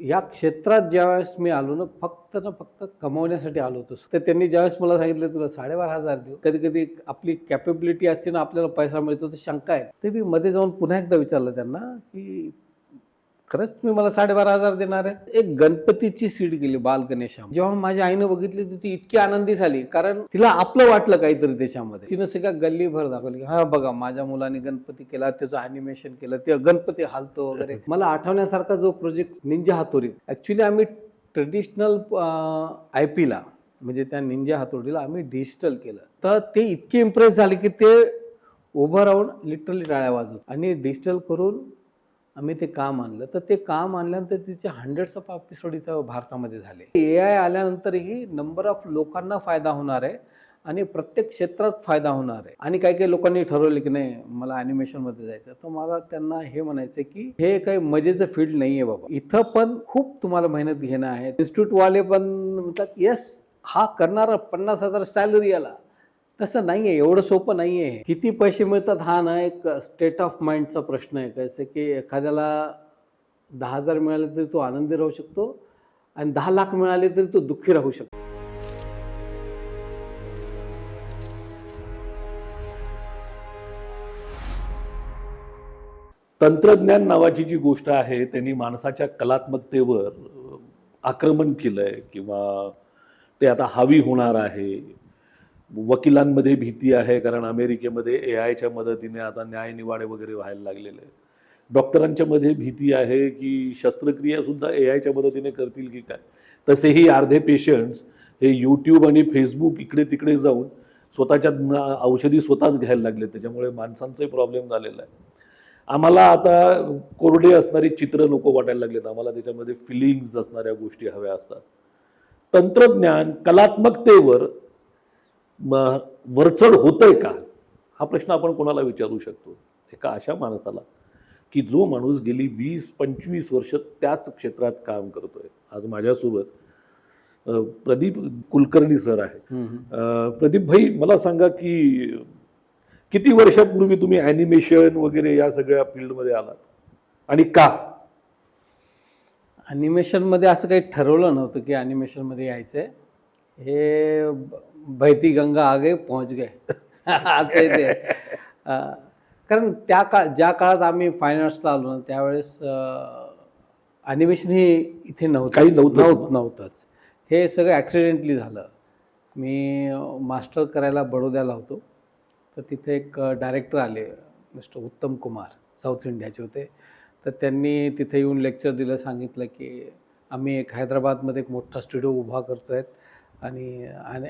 या क्षेत्रात ज्यावेळेस मी आलो ना फक्त कमवण्यासाठी आलो होतो. तर त्यांनी ज्यावेळेस मला सांगितलं तुला 12,500 देऊ, कधी-कधी आपली कॅपेबिलिटी असते ना, आपल्याला पैसा मिळतो तर शंका आहे. तर मी मध्ये जाऊन पुन्हा एकदा विचारलं त्यांना, की खरंच तुम्ही मला 12,500 देणार आहे? एक गणपतीची सीड गेली बाल गणेशा. जेव्हा माझ्या आईनं बघितली तर ती इतकी आनंदी झाली, कारण तिला आपलं वाटलं काहीतरी त्याच्यामध्ये. तिनं सगळ्या गल्लीभर दाखवली, हा बघा माझ्या मुलाने गणपती केला, त्याचं अॅनिमेशन केलं, ते गणपती हालतो वगैरे. मला आठवण्यासारखा जो प्रोजेक्ट निंजा हातोडी, ऍक्च्युली आम्ही ट्रेडिशनल IP ला म्हणजे त्या निंजा हातोडीला आम्ही डिजिटल केलं. तर ते इतके इम्प्रेस झाले की ते उभं राहून लिटरली टाळ्या वाजवत आणि डिजिटल करून आम्ही ते काम आणलं. तर ते काम आणल्यानंतर तिचे हंड्रेड्स ऑफ एपिसोड इथं भारतामध्ये झाले. AI आल्यानंतरही नंबर ऑफ लोकांना फायदा होणार आहे आणि प्रत्येक क्षेत्रात फायदा होणार आहे. आणि काही काही लोकांनी ठरवलं की नाही मला ॲनिमेशनमध्ये जायचं. तर मला त्यांना हे म्हणायचं की हे काही मजेचं फील्ड नाही आहे बाबा. इथं पण खूप तुम्हाला मेहनत घेणं आहे. इन्स्टिट्यूटवाले पण म्हणतात येस हा करणारा 50,000 सॅलरी आला. तसं नाही आहे, एवढं सोपं नाही आहे. किती पैसे मिळतात हा ना एक स्टेट ऑफ माइंडचा प्रश्न आहे. कसं की एखाद्याला 10,000 मिळाले तरी तो आनंदी राहू शकतो आणि 10,00,000 मिळाले तरी तो दुःखी राहू शकतो. तंत्रज्ञान नावाची जी गोष्ट आहे त्यांनी माणसाच्या कलात्मकतेवर आक्रमण केलंय किंवा ते आता हावी होणार आहे. वकिलांमध्ये भीती आहे कारण अमेरिकेमध्ये AI च्या मदतीने आता न्यायनिवाडे वगैरे व्हायला लागलेले आहे. डॉक्टरांच्या मध्ये भीती आहे की शस्त्रक्रिया सुद्धा AI च्या मदतीने करतील की काय. तसेही अर्धे पेशंट्स हे YouTube आणि Facebook इकडे तिकडे जाऊन स्वतःच्या औषधी स्वतःच घ्यायला लागले. त्याच्यामुळे माणसांचाही प्रॉब्लेम झालेला आहे. आम्हाला आता कोरडे असणारी चित्र नको वाटायला लागलेत. आम्हाला त्याच्यामध्ये फिलिंग्स असणाऱ्या गोष्टी हव्या असतात. तंत्रज्ञान कलात्मकतेवर वरचढ होतंय का हा प्रश्न आपण कोणाला विचारू शकतो. एका अशा माणसाला की जो माणूस गेली 20-25 वर्ष त्याच क्षेत्रात काम करतोय. आज माझ्यासोबत प्रदीप कुलकर्णी सर आहे. प्रदीप भाई मला सांगा की किती वर्षापूर्वी तुम्ही ॲनिमेशन वगैरे या सगळ्या फील्डमध्ये आलात आणि का? ॲनिमेशनमध्ये असं काही ठरवलं नव्हतं की ॲनिमेशनमध्ये यायचंय. हे बहती गंगा आगे पहुंच गए असं आहे ते. कारण ज्या काळात आम्ही फाईन आर्ट्सला आलो ना त्यावेळेस ॲनिमेशन हे इथे काही नव्हतं. नव्हतंच. हे सगळं ॲक्सिडेंटली झालं. मी मास्टर करायला बडोद्याला होतो. तर तिथे एक डायरेक्टर आले मिस्टर उत्तम कुमार, साऊथ इंडियाचे होते. तर त्यांनी तिथे येऊन लेक्चर दिलं, सांगितलं की आम्ही एक हैदराबादमध्ये एक मोठा स्टुडिओ उभा करतो आहेत आणि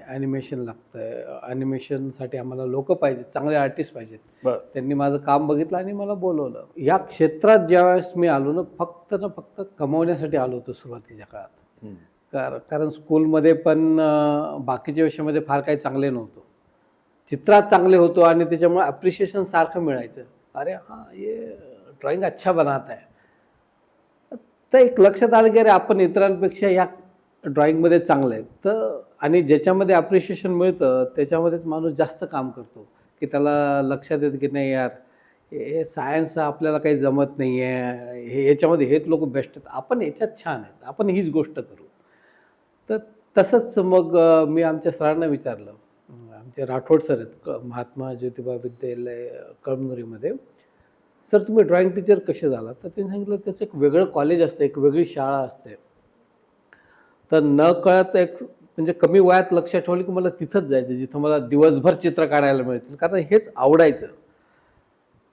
ॲनिमेशन लागतं आहे. ॲनिमेशनसाठी आम्हाला लोकं पाहिजेत, चांगले आर्टिस्ट पाहिजेत. त्यांनी माझं काम बघितलं आणि मला बोलवलं. या क्षेत्रात ज्यावेळेस मी आलो ना फक्त कमवण्यासाठी आलो होतो सुरुवातीच्या काळात. कारण स्कूलमध्ये पण बाकीच्या विषयामध्ये फार काही चांगले नव्हतो. चित्रात चांगले होतो आणि त्याच्यामुळे अप्रिशिएशन सारखं मिळायचं. अरे हां ये ड्रॉइंग अच्छा बनाता है. तर एक लक्षात आलं की अरे आपण इतरांपेक्षा या ड्रॉइंगमध्ये चांगलं आहे. तर आणि ज्याच्यामध्ये अप्रिशिएशन मिळतं त्याच्यामध्येच माणूस जास्त काम करतो की त्याला लक्षात येतं की नाही यार हे सायन्स आपल्याला काही जमत नाही आहे, हे याच्यामध्ये हेच लोक बेस्ट आहेत, आपण याच्यात छान आहेत, आपण हीच गोष्ट करू. तर तसंच मग मी आमच्या सरांना विचारलं. आमचे राठोड सर आहेत महात्मा ज्योतिबा विद्यालय कळमनुरीमध्ये. सर तुम्ही ड्रॉइंग टीचर कसे झाला? तर त्यांनी सांगितलं त्याचं एक वेगळं कॉलेज असतं, एक वेगळी शाळा असते. तर न कळत एक म्हणजे कमी वयात लक्षात ठेवलं की मला तिथंच जायचं जिथं मला दिवसभर चित्र काढायला मिळतील, कारण हेच आवडायचं.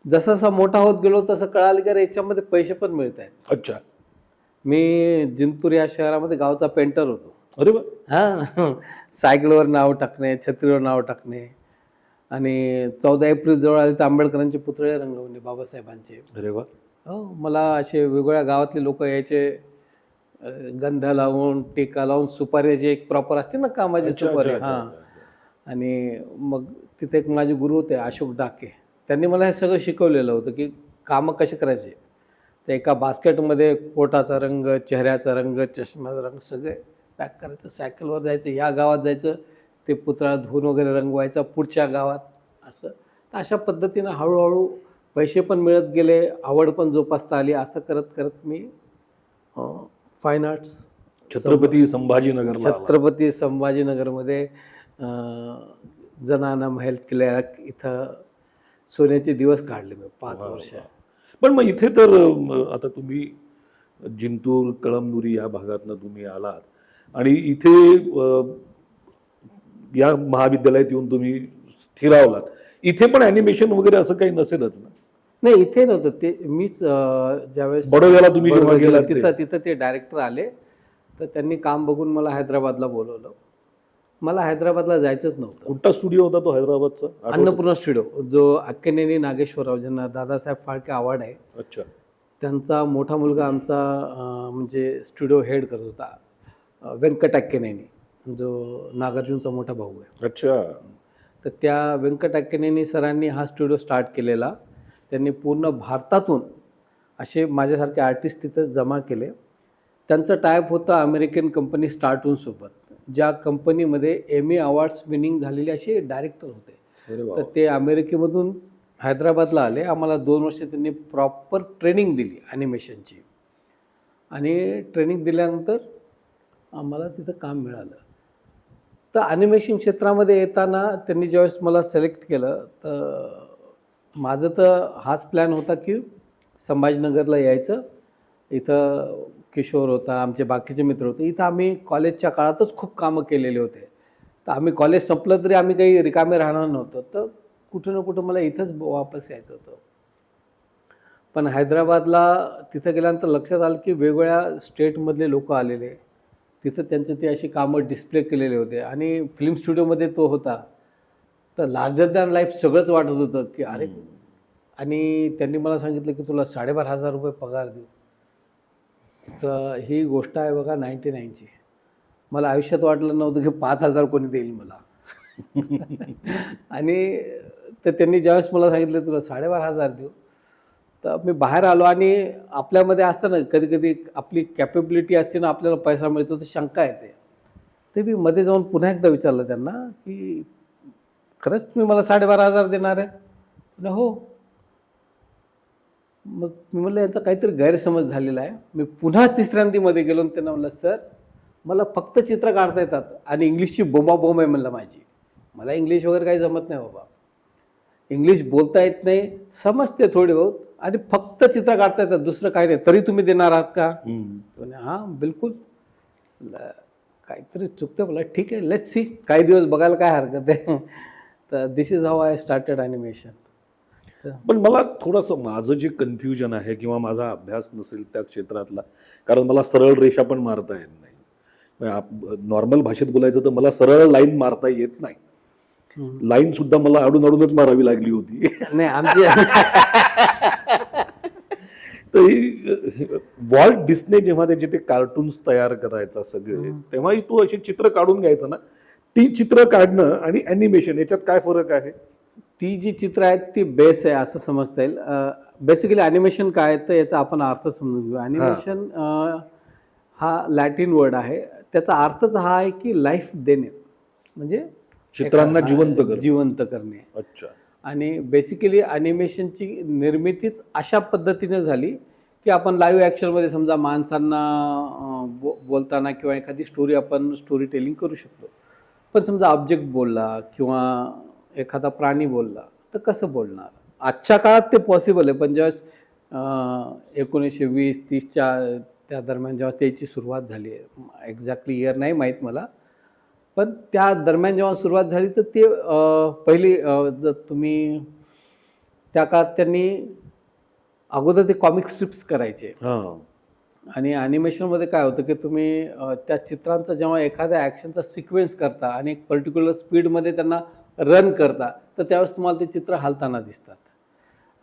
जसं जसं मोठा होत गेलो तसं कळालं की याच्यामध्ये पैसे पण मिळत आहेत. अच्छा. मी जिंतूर या शहरामध्ये गावचा पेंटर होतो. अरे वा. हां, सायकलवर नाव टाकणे, छत्रीवर नाव टाकणे आणि 14 एप्रिल जवळ आले तर आंबेडकरांचे पुतळे रंगवणे बाबासाहेबांचे. अरे वा. हो, मला असे वेगवेगळ्या गावातले लोक यायचे, गंध लावून टीका लावून सुपारीचे एक प्रॉपर असते ना कामाची सुपारी. हां, आणि मग तिथे एक माझे गुरु होते अशोक डाके. त्यांनी मला हे सगळं शिकवलेलं होतं की कामं कसे करायचे. तर एका बास्केटमध्ये पोटाचा रंग, चेहऱ्याचा रंग, चष्म्याचा रंग सगळे पॅक करायचं, सायकलवर जायचं, या गावात जायचं, ते पुतळा धुवून वगैरे रंगवायचा पुढच्या गावात असं. तर अशा पद्धतीनं हळूहळू पैसे पण मिळत गेले, आवड पण जोपासता आली. असं करत करत मी फाईन आर्ट्स छत्रपती संभाजीनगरला आला. छत्रपती संभाजीनगरमध्ये जनाना महल किल्ला इथं सोन्याचे दिवस काढले मी 5 वा, वर्ष. वा. पण मग इथे तर आता तुम्ही जिंतूर कळमनुरी या भागातनं तुम्ही आलात आणि इथे या महाविद्यालयात येऊन तुम्ही स्थिरावलात. इथे पण ॲनिमेशन वगैरे असं काही नसेलच ना? नाही, इथे नव्हतं ते. मीच ज्यावेळेस बडोद्याला तुम्ही जेव्हा बडोद्याला गेलात ते? तिथं ते डायरेक्टर आले, तर त्यांनी काम बघून मला हैदराबादला बोलवलं. मला हैदराबादला जायचंच नव्हतं. कोणता स्टुडिओ होता तो हैदराबादचा? आठवतो? अन्नपूर्णा स्टुडिओ, जो अक्केनेनी नागेश्वरराव, ज्यांना दादासाहेब फाळके अवॉर्ड आहे, अच्छा. त्यांचा मोठा मुलगा आमचा म्हणजे स्टुडिओ हेड करत होता, व्यंकट अक्केनेनी, जो नागार्जुनचा मोठा भाऊ आहे. अच्छा. तर त्या व्यंकट अक्केनेनी सरांनी हा स्टुडिओ स्टार्ट केलेला. त्यांनी पूर्ण भारतातून असे माझ्यासारखे आर्टिस्ट तिथं जमा केले. त्यांचं टायअप होतं अमेरिकन कंपनी स्टार्टूनसोबत, ज्या कंपनीमध्ये एमी अवॉर्ड्स विनिंग झालेले असे डायरेक्टर होते. अरे वा. तर ते अमेरिकेमधून हैदराबादला आले. आम्हाला 2 वर्ष त्यांनी प्रॉपर ट्रेनिंग दिली ॲनिमेशनची, आणि ट्रेनिंग दिल्यानंतर आम्हाला तिथं काम मिळालं. तर ॲनिमेशन क्षेत्रामध्ये येताना त्यांनी ज्यावेळेस मला सिलेक्ट केलं, तर माझं तर हाच प्लॅन होता की संभाजीनगरला यायचं. इथं किशोर होता, आमचे बाकीचे मित्र होते. इथं आम्ही कॉलेजच्या काळातच खूप कामं केलेले होते. तर आम्ही कॉलेज संपलं तरी आम्ही काही रिकामे राहणार नव्हतो. तर कुठं ना कुठं मला इथंच वापस यायचं होतं. पण हैदराबादला तिथं गेल्यानंतर लक्षात आलं की वेगवेगळ्या स्टेटमधले लोक आलेले. तिथं त्यांचे ते अशी कामं डिस्प्ले केलेले होते, आणि फिल्म स्टुडिओमध्ये तो होता. तर लार्जर दॅन लाईफ सगळंच वाटत होतं की अरे. आणि त्यांनी मला सांगितलं की तुला 12,500 रुपये पगार देऊ. तर ही गोष्ट आहे बघा 99ची. मला आयुष्यात वाटलं नव्हतं की 5,000 कोणी देईल मला. आणि तर त्यांनी ज्यावेळेस मला सांगितलं तुला 12,500 देऊ, तर मी बाहेर आलो. आणि आपल्यामध्ये असतं ना, कधी कधी आपली कॅपेबिलिटी असते ना, आपल्याला पैसा मिळतो, तर शंका येते. ते मी मध्ये जाऊन पुन्हा एकदा विचारलं त्यांना की खरंच तुम्ही मला 12,500 देणार आहे? म्हणे हो. मग मी म्हणलं यांचा काहीतरी गैरसमज झालेला आहे. मी पुन्हा तिसऱ्यांदीमध्ये गेलो आणि त्यांना म्हणलं सर, मला फक्त चित्र काढता येतात आणि इंग्लिशची बोंबाबोंब आहे म्हणलं माझी. मला इंग्लिश वगैरे काही जमत नाही बाबा. इंग्लिश बोलता येत नाही, समजते थोडी बहुत, आणि फक्त चित्र काढता येतात, दुसरं काही नाही. तरी तुम्ही देणार आहात का? म्हणे हां बिलकुल. काहीतरी चुकतं. मला ठीक आहे, लेट्स सी, काही दिवस बघायला काय हरकत आहे. तर this is how I started animation. पण मला थोडंसं माझं जे कन्फ्युजन आहे किंवा माझा अभ्यास नसेल त्या क्षेत्रातला, कारण मला सरळ रेषा पण मारता येत नाही. नॉर्मल भाषेत बोलायचं तर मला सरळ लाईन मारता येत नाही. लाईन सुद्धा मला अडून अडूनच मारावी लागली होती. नाही आमची तर वॉल्ट डिस्ने जेव्हा त्याचे ते कार्टून्स तयार करायचा सगळे, तेव्हाही तू अशी चित्र काढून घ्यायचं ना. ती चित्र काढणं आणि ॲनिमेशन याच्यात काय फरक आहे? ती जी चित्र आहेत ती बेस आहे असं समजता येईल. बेसिकली ॲनिमेशन काय आहे तर याचा आपण अर्थ समजून घेऊ. ॲनिमेशन हा लॅटिन वर्ड आहे. त्याचा अर्थच हा आहे की लाईफ देणे, म्हणजे चित्रांना जिवंत करणे. अच्छा. आणि बेसिकली ॲनिमेशनची निर्मितीच अशा पद्धतीने झाली की आपण लाईव्ह ॲक्शनमध्ये समजा माणसांना बोलताना किंवा एखादी स्टोरी आपण स्टोरी टेलिंग करू शकतो. पण समजा ऑब्जेक्ट बोलला किंवा एखादा प्राणी बोलला तर कसं बोलणार? आजच्या काळात ते पॉसिबल आहे, पण ज्यावेळेस 1920-30च्या त्या दरम्यान जेव्हा त्याची सुरुवात झाली आहे, एक्झॅक्टली इयर नाही माहीत मला, पण त्या दरम्यान जेव्हा सुरुवात झाली तर ते पहिली जर तुम्ही त्या काळात त्यांनी अगोदर ते कॉमिक स्ट्रिप्स करायचे. आणि ॲनिमेशनमध्ये काय होतं की तुम्ही त्या चित्रांचा जेव्हा एखाद्या ॲक्शनचा सिक्वेन्स करता आणि एक पर्टिक्युलर स्पीडमध्ये त्यांना रन करता, तर त्यावेळेस तुम्हाला ते चित्र हालताना दिसतात.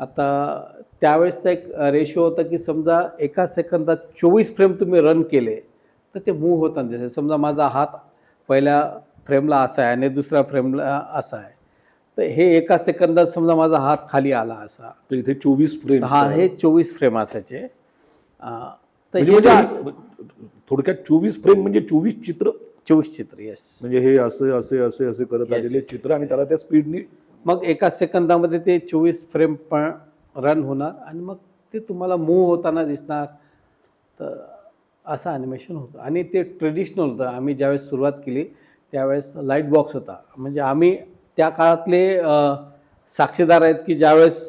आता त्यावेळेसचा एक रेशो होता की समजा एका सेकंदात 24 फ्रेम तुम्ही रन केले तर ते मूव्ह होताना दिसते. समजा माझा हात पहिल्या फ्रेमला असा आहे आणि दुसऱ्या फ्रेमला असा आहे, तर हे एका सेकंदात समजा माझा हात खाली आला असा, तर इथे 24 फ्रेम. हा हे 24 फ्रेम असायचे. तर म्हणजे थोडक्यात 24 फ्रेम म्हणजे 24 चित्र. 24 चित्र, येस. म्हणजे हे असे असे असे असे करत आलेले चित्र आणि त्याला त्या स्पीडनी मग एका सेकंदामध्ये ते 24 फ्रेम पण रन होणार आणि मग ते तुम्हाला मूव्ह होताना दिसणार. तर असं ॲनिमेशन होतं आणि ते ट्रेडिशनल होतं. आम्ही ज्यावेळेस सुरुवात केली त्यावेळेस लाईट बॉक्स होता. म्हणजे आम्ही त्या काळातले साक्षीदार आहेत की ज्यावेळेस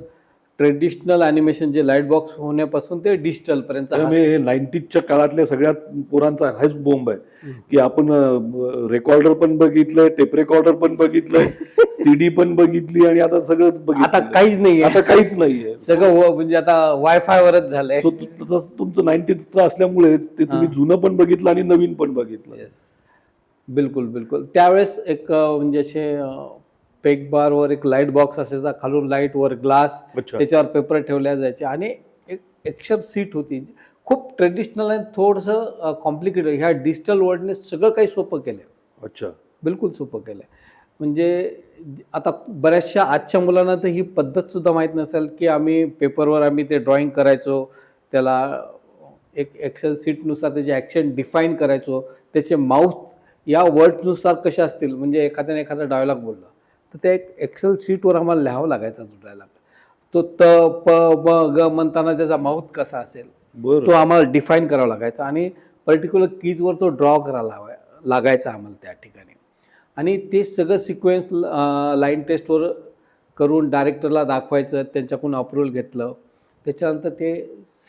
ट्रेडिशनल ॲनिमेशन जे लाईट बॉक्स होण्यापासून ते डिजिटलपर्यंत हे 90च्या काळातल्या सगळ्यात पोरांचा हाच बोंब आहे की आपण रेकॉर्डर पण बघितलंय, टेप रेकॉर्डर पण बघितलंय, सीडी पण बघितली आणि आता सगळं आता बघितलं. काहीच नाही आता काहीच नाहीये. सगळं म्हणजे आता वायफायवरच झालंय. तुमचं 90चं असल्यामुळेच ते तुम्ही जुनं पण बघितलं आणि नवीन पण बघितलं. येस, बिलकुल बिलकुल. त्यावेळेस एक म्हणजे असे पेक बारवर एक लाईट बॉक्स असायचा, खालून लाईट वर ग्लास, अच्छा. त्याच्यावर पेपर ठेवल्या जायचे आणि एक एक्शर सीट होती. खूप ट्रेडिशनल आणि थोडंसं कॉम्प्लिकेटेड. ह्या डिजिटल वर्ल्डने सगळं काही सोपं केलं. अच्छा. बिलकुल सोपं केलं. म्हणजे आता बऱ्याचशा आजच्या मुलांना तर ही पद्धतसुद्धा माहीत नसेल की आम्ही पेपरवर आम्ही ते ड्रॉइंग करायचो, त्याला एक एक्सेल सीटनुसार त्याचे ॲक्शन डिफाईन करायचो, त्याचे माउथ या वर्ड्सनुसार कसे असतील. म्हणजे एखाद्याने एखादा डायलॉग बोलला तर त्या एक एक्सेल शीटवर आम्हाला लिहावं लागायचा तो डायलॉग. तो त प ब ग म्हणताना त्याचा माउथ कसा असेल तो आम्हाला डिफाईन करावा लागायचा आणि पर्टिक्युलर कीजवर तो ड्रॉ करायला लागायचा आम्हाला त्या ठिकाणी. आणि ते सगळं सिक्वेन्स लाईन टेस्टवर करून डायरेक्टरला दाखवायचं, त्यांच्याकडून अप्रुव्हल घेतलं, त्याच्यानंतर ते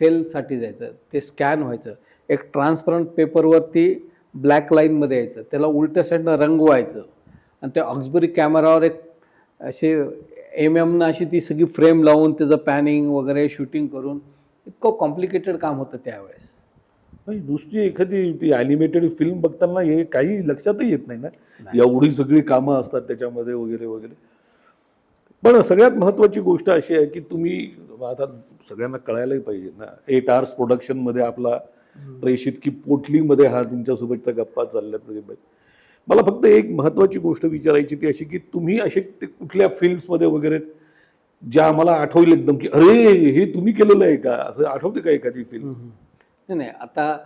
सेलसाठी जायचं, ते स्कॅन व्हायचं, एक ट्रान्सपरंट पेपरवरती ब्लॅक लाईनमध्ये यायचं, त्याला उलट्या साईडनं रंगवायचं आणि त्या ऑक्सबरी कॅमेरावर एक असे MM अशी ती सगळी फ्रेम लावून त्याचं पॅनिंग वगैरे शूटिंग करून इतकं कॉम्प्लिकेटेड काम होतं त्यावेळेस. दुसरी एखादी ती ॲनिमेटेड फिल्म बघताना हे काही लक्षातही येत नाही ना, एवढी सगळी कामं असतात त्याच्यामध्ये वगैरे वगैरे. पण सगळ्यात महत्त्वाची गोष्ट अशी आहे की तुम्ही आता सगळ्यांना कळायलाही पाहिजे ना, 8 Hours प्रोडक्शनमध्ये आपला प्रेषित की पोटलीमध्ये हा तुमच्यासोबतच्या गप्पा चालल्यात. म्हणजे मला फक्त एक महत्त्वाची गोष्ट विचारायची ती अशी की तुम्ही असे कुठल्या फिल्म्समध्ये वगैरे ज्या आम्हाला आठवलं एकदम की अरे हे तुम्ही केलेलं आहे का, असं आठवते का एखादी फिल्म? नाही, आता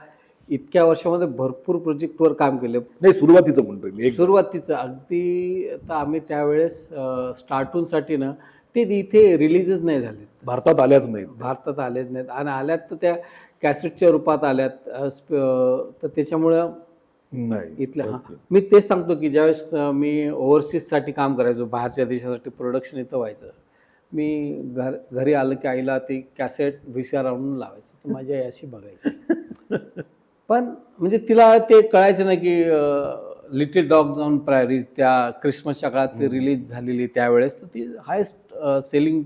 इतक्या वर्षामध्ये भरपूर प्रोजेक्टवर काम केलं. नाही, सुरुवातीचं म्हणतोय मी. सुरुवातीचं अगदी आता आम्ही त्यावेळेस स्टार्टूनसाठी ना ते इथे रिलीजच नाही झाले, भारतात आल्याच नाहीत. भारतात आलेच नाहीत आणि आल्यात तर त्या कॅसेटच्या रूपात आल्यात. तर त्याच्यामुळं नाही इथल्या मी तेच सांगतो की ज्यावेळेस मी ओव्हरसीजसाठी काम करायचो, बाहेरच्या देशासाठी प्रोडक्शन इथं व्हायचं, मी घरी आलं की आईला ते कॅसेट VCR आणून लावायचं, तर माझी आई अशी बघायची. पण म्हणजे तिला ते कळायचं नाही की लिटिल डॉग्स ऑन प्रायरीज त्या क्रिसमसच्या काळात ती रिलीज झालेली त्यावेळेस, तर ती हायेस्ट सेलिंग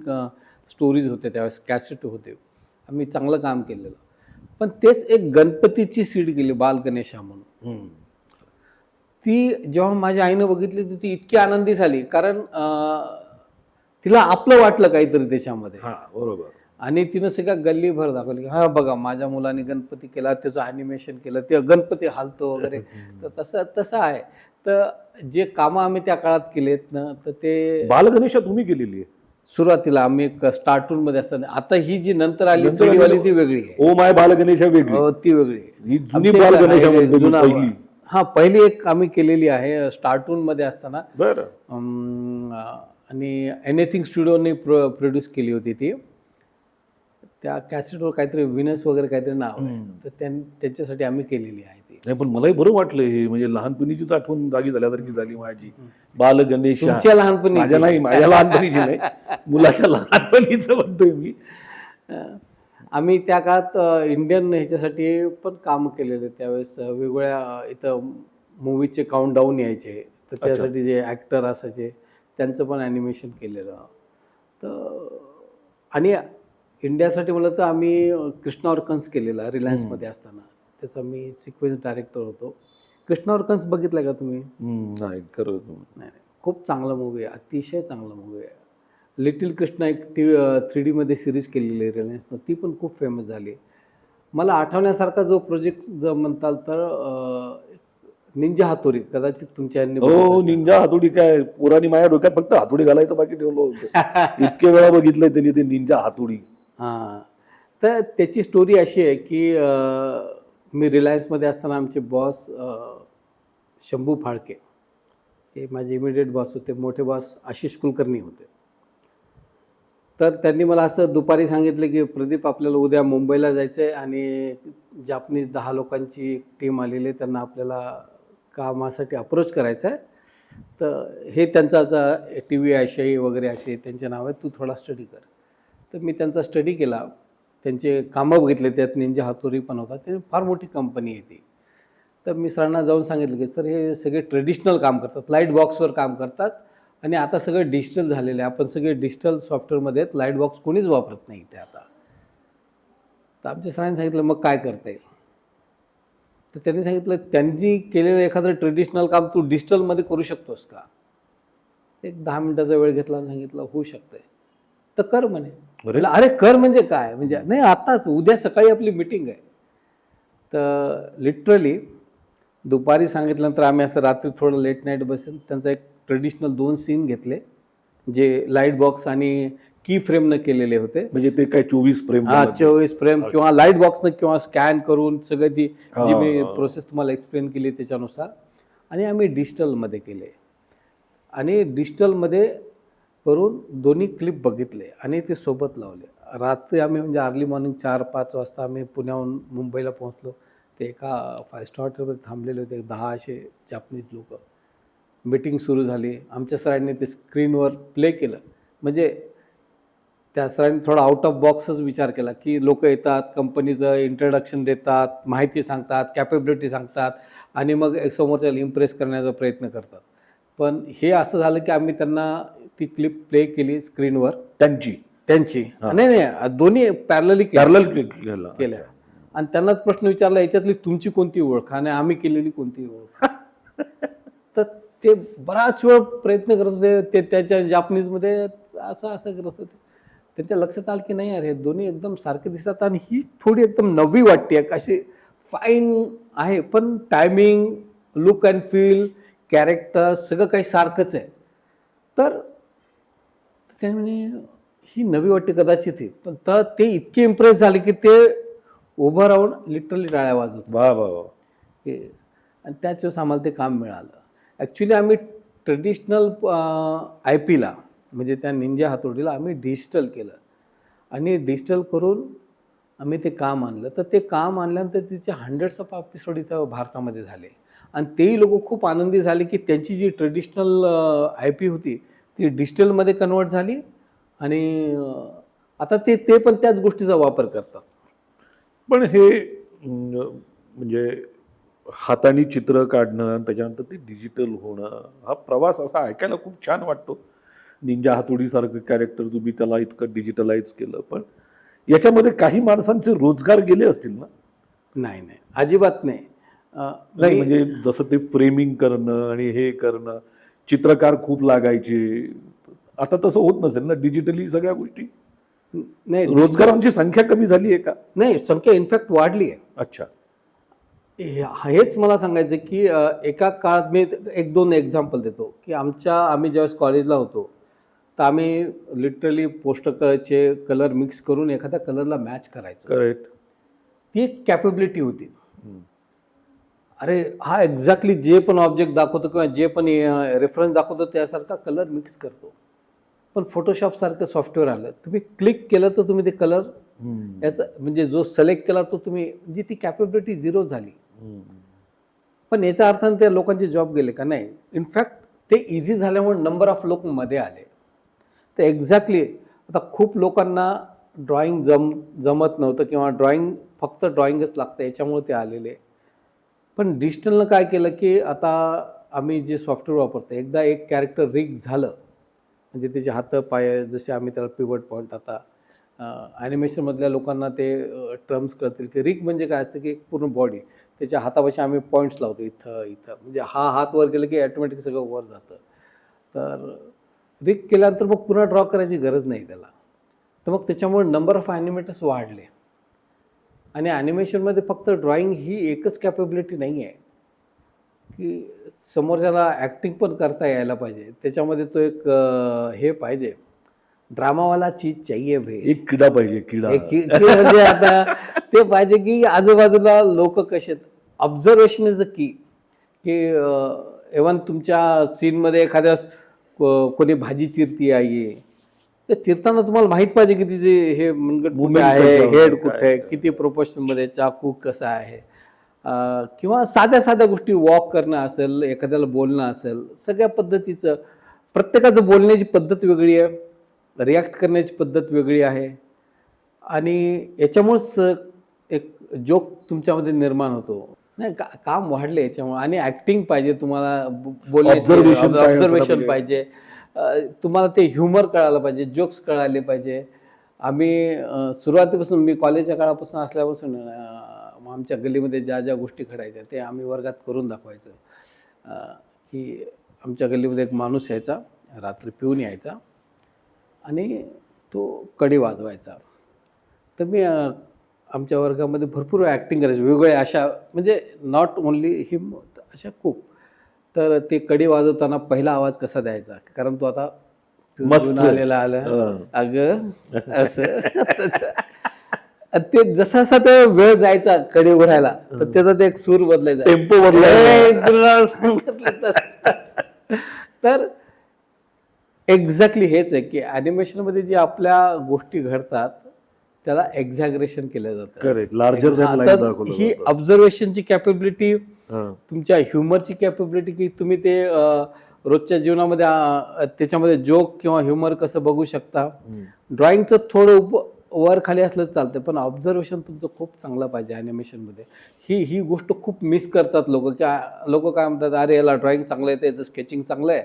स्टोरीज होते त्यावेळेस, कॅसेट होते. आम्ही चांगलं काम केलेलं. पण तेच एक गणपतीची सीड गेली, बाल गणेशा म्हणून. ती जेव्हा माझ्या आईनं बघितली तर ती इतकी आनंदी झाली, कारण तिला आपलं वाटलं काहीतरी त्याच्यामध्ये. बरोबर. आणि तिनं सगळ्या गल्लीभर दाखवली, हा बघा माझ्या मुलाने गणपती केला, त्याचं ॲनिमेशन केलं, ते गणपती हालतो वगैरे. तर तसं आहे. तर जे कामं आम्ही त्या काळात केलेत ना, तर ते बालगणेशा तुम्ही केलेली आहे सुरुवातीला आम्ही स्टार्टूनमध्ये असताना. आता ही जी नंतर आली वाली ती वेगळी आहे. ओ माय बालगणेशा वेगळी. ती वेगळी. ही जुनी बालगणेशा पहिली. पहिली एक आम्ही केलेली आहे स्टार्टूनमध्ये असताना. बरं. आणि एनिथिंग स्टुडिओने प्रोड्यूस केली होती ती. त्या कॅसेटवर काहीतरी विनस वगैरे काहीतरी नाव आहे, तर त्यांच्यासाठी आम्ही केलेली आहे ती. नाही, पण मलाही बरं वाटलं हे, म्हणजे लहानपणीचीच आठवण जागी झाल्यासारखी झाली माझी. बालगणेशा तुमच्या लहानपणी, माझ्या नाही, माझ्या लहानपणीची नाही, मुलाच्या लहानपणीचं म्हणतोय मी. आम्ही त्या काळात इंडियन ह्याच्यासाठी पण काम केलेले. त्यावेळेस वेगवेगळ्या इथं मूवीचे काउंटडाऊन यायचे, तर त्यासाठी जे ॲक्टर असायचे त्यांचं पण ॲनिमेशन केलेलं. तर आणि इंडियासाठी म्हणलं तर आम्ही कृष्णा ऑर्कन्स केलेला रिलायन्समध्ये असताना, त्याचा मी सिक्वेन्स डायरेक्टर होतो. कृष्णा ऑर्कन्स बघितलं का तुम्ही? नाही, खरं नाही, खूप चांगला मूवी आहे, अतिशय चांगला मूवी आहे. लिटिल कृष्णा एक 3D सिरीज केलेली आहे रिलायन्सनं, ती पण खूप फेमस झाली. मला आठवण्यासारखा जो प्रोजेक्ट जर म्हणताल तर निंजा हातोडी, कदाचित तुमच्या निंजा हातोडी काय पोरांनी माझ्या डोक्यात फक्त हातोडी घालायचं बाकी ठेवलं होतं. इतके वेळा बघितलंय त्यांनी ते निंजा हातोडी. तर त्याची स्टोरी अशी आहे की मी रिलायन्समध्ये असताना आमचे बॉस शंभू फाळके हे माझे इमिडिएट बॉस होते. मोठे बॉस आशिष कुलकर्णी होते. तर त्यांनी मला असं दुपारी सांगितलं की प्रदीप आपल्याला उद्या मुंबईला जायचं आहे आणि जापनीज 10 लोकांची टीम आलेली आहे, त्यांना आपल्याला कामासाठी अप्रोच करायचं आहे. तर हे त्यांचा टी व्ही आशियाई वगैरे असे त्यांचे नाव आहे, तू थोडा स्टडी कर. तर मी त्यांचा स्टडी केला, त्यांचे कामं बघितले, त्यात निंजा हातोरी पण होता. ते फार मोठी कंपनी आहे ती. तर मी सरांना जाऊन सांगितलं की सर हे सगळे ट्रेडिशनल काम करतात, लाईट बॉक्सवर काम करतात आणि आता सगळं डिजिटल झालेलं आहे, आपण सगळे डिजिटल सॉफ्टवेअरमध्ये आहेत, लाईट बॉक्स कोणीच वापरत नाही ते आता. तर आमच्या सरांनी सांगितलं मग काय करता येईल. तर त्यांनी सांगितलं त्यांनी केलेलं एखादं ट्रेडिशनल काम तू डिजिटलमध्ये करू शकतोस का. एक 10 मिनिटाचा वेळ घेतला आणि सांगितलं होऊ शकतंय. तर कर म्हणे. अरे अरे कर म्हणजे काय, म्हणजे नाही आताच उद्या सकाळी आपली मीटिंग आहे. तर लिटरली दुपारी सांगितल्यानंतर आम्ही असं रात्री थोडं लेट नाईट बसेल, त्यांचा एक ट्रेडिशनल 2 सीन घेतले जे लाईट बॉक्स आणि की फ्रेमनं केलेले होते. म्हणजे ते काय 24 फ्रेम? हा 24 फ्रेम किंवा लाईट बॉक्सनं किंवा स्कॅन करून सगळं जी जी मी हा. प्रोसेस तुम्हाला एक्सप्लेन केली त्याच्यानुसार आणि आम्ही डिजिटलमध्ये केले आणि डिजिटलमध्ये करून दोन्ही क्लिप बघितले आणि ते सोबत लावले. रात्री आम्ही म्हणजे अर्ली मॉर्निंग 4-5 वाजता आम्ही पुण्याहून मुंबईला पोहोचलो. ते एका 5 स्टार हॉटेलमध्ये थांबलेले होते 10 असे जापनीज लोक. मीटिंग सुरू झाली. आमच्या सरांनी ते स्क्रीनवर प्ले केलं. म्हणजे त्या सरांनी थोडा आउट ऑफ बॉक्सच विचार केला की लोक येतात, कंपनीचं इंट्रोडक्शन देतात, माहिती सांगतात, कॅपेबिलिटी सांगतात आणि मग समोरच्याला इम्प्रेस करण्याचा प्रयत्न करतात. पण हे असं झालं की आम्ही त्यांना ती क्लिप प्ले केली स्क्रीनवर त्यांची नाही नाही दोन्ही पॅरलली केल्या आणि त्यांनाच प्रश्न विचारला याच्यातली तुमची कोणती ओळख आणि आम्ही केलेली कोणती ओळख. तर ते बराच वेळ प्रयत्न करत होते. ते त्याच्या जापनीजमध्ये असं करत होते. त्यांच्या लक्षात आलं की नाही अरे दोन्ही एकदम सारखे दिसतात आणि ही थोडी एकदम नवी वाटते, अशी फाईन आहे, पण timing, look and feel, character सगळं काही सारखंच आहे. तर त्याने ही नवी वाटते कदाचित ही, पण तर ते इतके इम्प्रेस झाले की ते उभं राहून लिटरली टाळ्या वाजवत वा वा वा. आणि त्याच वेळेस आम्हाला ते काम मिळालं. ॲक्च्युली आम्ही ट्रेडिशनल आय पीला म्हणजे त्या निंजा हातोडीला आम्ही डिजिटल केलं आणि डिजिटल करून आम्ही ते काम आणलं. तर ते काम आणल्यानंतर तिचे हंड्रेड्स ऑफ एपिसोड इथं भारतामध्ये झाले आणि तेही लोक खूप आनंदी झाले की त्यांची जी ट्रेडिशनल आय पी होती ती डिजिटलमध्ये कन्वर्ट झाली आणि आता ते पण त्याच गोष्टीचा वापर करतात. पण हे म्हणजे हाताने चित्र काढणं त्याच्यानंतर ते डिजिटल होणं हा प्रवास असा ऐकायला खूप छान वाटतो. निंजा हातोडीसारखं कॅरेक्टर तुम्ही त्याला इतकं डिजिटलाइज केलं, पण याच्यामध्ये काही माणसांचे रोजगार गेले असतील ना? नाही अजिबात नाही. नाही म्हणजे जसं ते फ्रेमिंग करणं आणि हे करणं, चित्रकार खूप लागायचे, आता तसं होत नसेल ना डिजिटली सगळ्या गोष्टी? नाही रोजगारांची संख्या कमी झाली आहे का? नाही, संख्या इनफॅक्ट वाढली आहे. अच्छा. हेच मला सांगायचं की एका काळात मी 1-2 एक्झाम्पल देतो की आम्ही ज्यावेळेस कॉलेजला होतो तर आम्ही लिटरली पोस्टरचे कलर मिक्स करून एखाद्या कलरला मॅच करायचो. करेक्ट. ती एक कॅपेबिलिटी होती. अरे हा एक्झॅक्टली जे पण ऑब्जेक्ट दाखवतो किंवा जे पण रेफरन्स दाखवतो त्यासारखा कलर मिक्स करतो. पण फोटोशॉप सारखं सॉफ्टवेअर आलं, तुम्ही क्लिक केलं तर तुम्ही ते कलर याचा म्हणजे जो सिलेक्ट केला तो तुम्ही म्हणजे ती कॅपेबिलिटी झिरो झाली. पण याचा अर्थ त्या लोकांचे जॉब गेले का? नाही. इनफॅक्ट ते इझी झाल्यामुळे नंबर ऑफ लोक मध्ये आले. तर एक्झॅक्टली आता खूप लोकांना ड्रॉइंग जमत नव्हतं किंवा ड्रॉइंग फक्त ड्रॉइंगच लागतं याच्यामुळे ते आलेले. पण डिजिटलनं काय केलं की आता आम्ही जे सॉफ्टवेअर वापरतो एकदा एक कॅरेक्टर रिग झालं म्हणजे त्याचे हात पाय जसे आम्ही त्याला पिवट पॉईंट आता ॲनिमेशनमधल्या लोकांना ते टर्म्स कळतील की रिग म्हणजे काय असतं की एक पूर्ण बॉडी त्याच्या हातापाशी आम्ही पॉईंट्स लावतो इथं म्हणजे हा हात वर गेलं की ॲटोमॅटिक सगळं वर जातं. तर रिग केल्यानंतर मग पुन्हा ड्रॉ करायची गरज नाही त्याला. तर मग त्याच्यामुळे नंबर ऑफ ॲनिमेटर्स वाढले आणि ॲनिमेशनमध्ये फक्त ड्रॉइंग ही एकच कॅपेबिलिटी नाही आहे की समोरच्याला ॲक्टिंग पण करता यायला पाहिजे. त्याच्यामध्ये तो एक हे पाहिजे, ड्रामावाला चीज चाहिए भाई. एक किडा पाहिजे, किडा. म्हणजे आता ते पाहिजे की आजूबाजूला लोक कसे आहेत. ऑब्झर्वेशन इज अ की इव्हन तुमच्या सीनमध्ये एखाद्या कोणी भाजी चिरती आहे तर चिरताना तुम्हाला माहित पाहिजे की तिचे हे मनगट कुठे Movement आहे, कशावर आहे, हेड काय कुठे आहे, काय. किती प्रोपोर्शनमध्ये चाकू कसा आहे, किंवा साध्या साध्या गोष्टी वॉक करणं असेल, एखाद्याला बोलणं असेल, सगळ्या पद्धतीचं प्रत्येकाचं बोलण्याची पद्धत वेगळी आहे, रिॲक्ट करण्याची पद्धत वेगळी आहे आणि याच्यामुळंच एक जोक तुमच्यामध्ये निर्माण होतो. नाही काम वाढले याच्यामुळे आणि ॲक्टिंग पाहिजे तुम्हाला, बोलण्याची Observation काय असलं ऑब्झर्वेशन पाहिजे. पाहिजे, तुम्हाला ते ह्युमर कळायला पाहिजे, जोक्स कळाले पाहिजे. आम्ही सुरुवातीपासून मी कॉलेजच्या काळापासून असल्यापासून आमच्या गल्लीमध्ये ज्या ज्या गोष्टी घडायच्या ते आम्ही वर्गात करून दाखवायचं. की आमच्या गल्लीमध्ये एक माणूस यायचा, रात्री पिऊन यायचा आणि तो कडी वाजवायचा. तर मी आमच्या वर्गामध्ये भरपूर ॲक्टिंग करायची वेगवेगळ्या अशा, म्हणजे नॉट ओन्ली हिम, अशा खूप. तर ते कडी वाजवताना पहिला आवाज कसा द्यायचा, कारण तो आता मस्त. पिऊन आलेला आला, अगं असं तसं. आणि ते जसा जसा ते वेळ जायचा कडी उघडायला तर त्याचा ते एक सूर बदलायचा, टेम्पो बदलायचा. तुला सांगितलं तसं. तर एक्झॅक्टली हेच आहे की ॲनिमेशनमध्ये जी आपल्या गोष्टी घडतात त्याला एक्झॅगरेशन केलं जातं. करेक्ट. लार्जर दॅन लाईफ तर दाखवलं ही जातं. ऑब्झर्वेशनची कॅपेबिलिटी, हां. तुमच्या ह्युमरची कॅपेबिलिटी, की तुम्ही ते रोजच्या जीवनामध्ये त्याच्यामध्ये जोक किंवा ह्युमर कसं बघू शकता. ड्रॉइंगचं थोडं वर खाली असलं तर चालतं, पण ऑब्झर्वेशन तुमचं खूप चांगलं पाहिजे ॲनिमेशनमध्ये. ही गोष्ट खूप मिस करतात लोक, की लोक काय म्हणतात, अरे याला ड्रॉइंग चांगलं येतं, याचं स्केचिंग चांगलं आहे,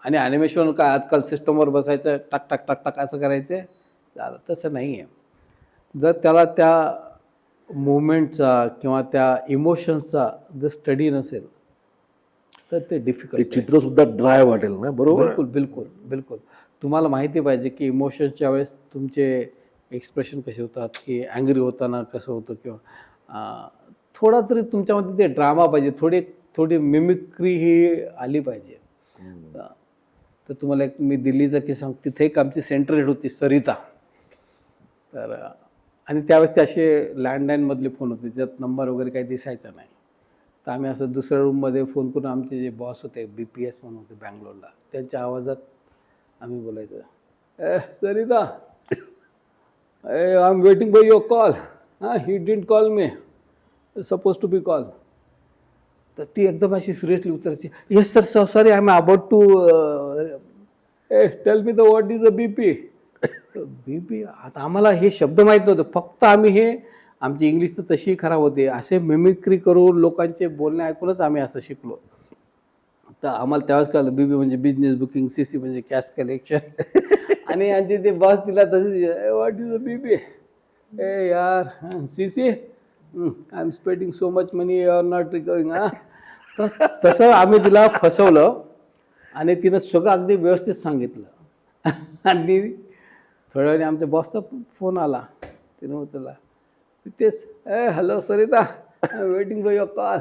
आणि ॲनिमेशन काय आजकाल सिस्टमवर बसायचं, टाक टाक टाक टाक असं करायचं झालं. तसं नाही आहे. जर त्याला त्या मुवमेंटचा किंवा त्या इमोशन्सचा जर स्टडी नसेल तर ते ते डिफिकल्ट. चित्र सुद्धा ड्राय वाटेल ना, बरोबर. बिलकुल बिलकुल बिलकुल. तुम्हाला माहिती पाहिजे की इमोशन्सच्या वेळेस तुमचे एक्सप्रेशन कसे होतात, की ॲंग्री होताना कसं होतं, किंवा थोडा तरी तुमच्यामध्ये ते ड्रामा पाहिजे, थोडी मिमिक्री ही आली पाहिजे. तर तुम्हाला एक मी दिल्लीचा किस्सा सांगतो. तिथे एक आमची सेंटर हेड होती सरिता. तर आणि त्यावेळेस ते असे लँडलाईनमधले फोन होते, ज्यात नंबर वगैरे काही दिसायचा नाही. तर आम्ही असं दुसऱ्या रूममध्ये फोन करून आमचे जे बॉस होते, BPS म्हणून होते बँगलोरला, त्यांच्या आवाजात आम्ही बोलायचं, Sarita, I am waiting for your call. He didn't call me, suppose to be call. तर ती एकदम अशी सिरियसली उतरायची, yes sir, sorry, I am about to tell me the what is a BP. BP आता आम्हाला हे शब्द माहीत नव्हते, फक्त आम्ही हे, आमची इंग्लिश तर तशी खराब होते, असे मिमिक्री करून लोकांचे बोलणे ऐकूनच आम्ही असं शिकलो. तर आम्हाला त्यावेळेस कळलं BB म्हणजे बिझनेस बुकिंग, CC म्हणजे कॅश कलेक्शन. आणि आमचे ते बॉस तिला तसेच, व्हॉट इज अ BP, ए यार, CC, I am spending so much money, you are not recovering. तर तसं आम्ही तिला फसवलं आणि तिनं सगळं अगदी व्यवस्थित सांगितलं. आणि थोड्या वेळाने आमच्या बॉसचा फोन आला, तिनं उचलला, तेच, hello Sarita, I am waiting for your call.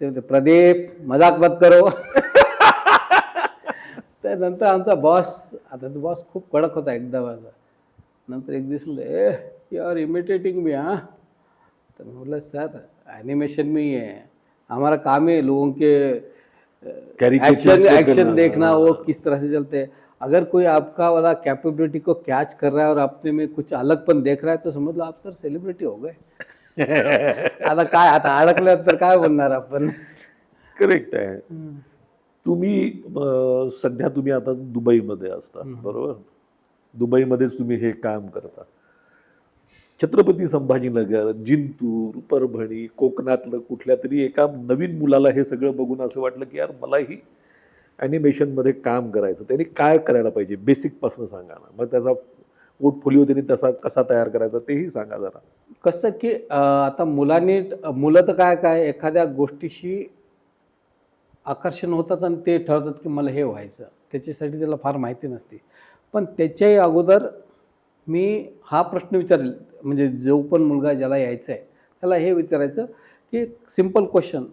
ते म्हणते, प्रदीप मजाक मत करो. त्यानंतर आमचा बॉस, आता तो बॉस खूप कडक होता एकदम माझा. नंतर एक दिवस म्हणजे, यू आर इमिटेटिंग मी. तर मैं बोला, सर एनिमेशन में ही है, हमारा काम है लोगों के एक्शन देखना, वो किस तरह से चलते हैं. अगर कोई आपका वाला कैपेबिलिटी को कैच कर रहा है और अपने में कुछ अलगपन देख रहा है तो समझ लो आप सर सेलिब्रिटी हो गए. आता काय, आता अडकलं तर काय बोलणार आपण. करेक्ट आहे. तुम्ही सध्या तुम्ही आता दुबईमध्ये असता, बरोबर. दुबईमध्येच तुम्ही हे काम करता. छत्रपती संभाजीनगर, जिंतूर, परभणी, कोकणातलं कुठल्या तरी एका नवीन मुलाला हे सगळं बघून असं वाटलं की यार मलाही ॲनिमेशनमध्ये काम करायचं. त्यांनी काय करायला पाहिजे, बेसिकपासून सांगा ना. मग त्याचा पोर्टफोलिओ त्यांनी तसा कसा तयार करायचा तेही सांगा जरा. कसं की आता मुलं तर काय एखाद्या गोष्टीशी आकर्षण होतात आणि ते ठरवतात की मला हे व्हायचं, त्याच्यासाठी त्याला फार माहिती नसते. पण त्याच्याही अगोदर मी हा प्रश्न विचारेल, म्हणजे जो पण मुलगा ज्याला यायचं आहे त्याला हे विचारायचं की सिम्पल क्वेश्चन,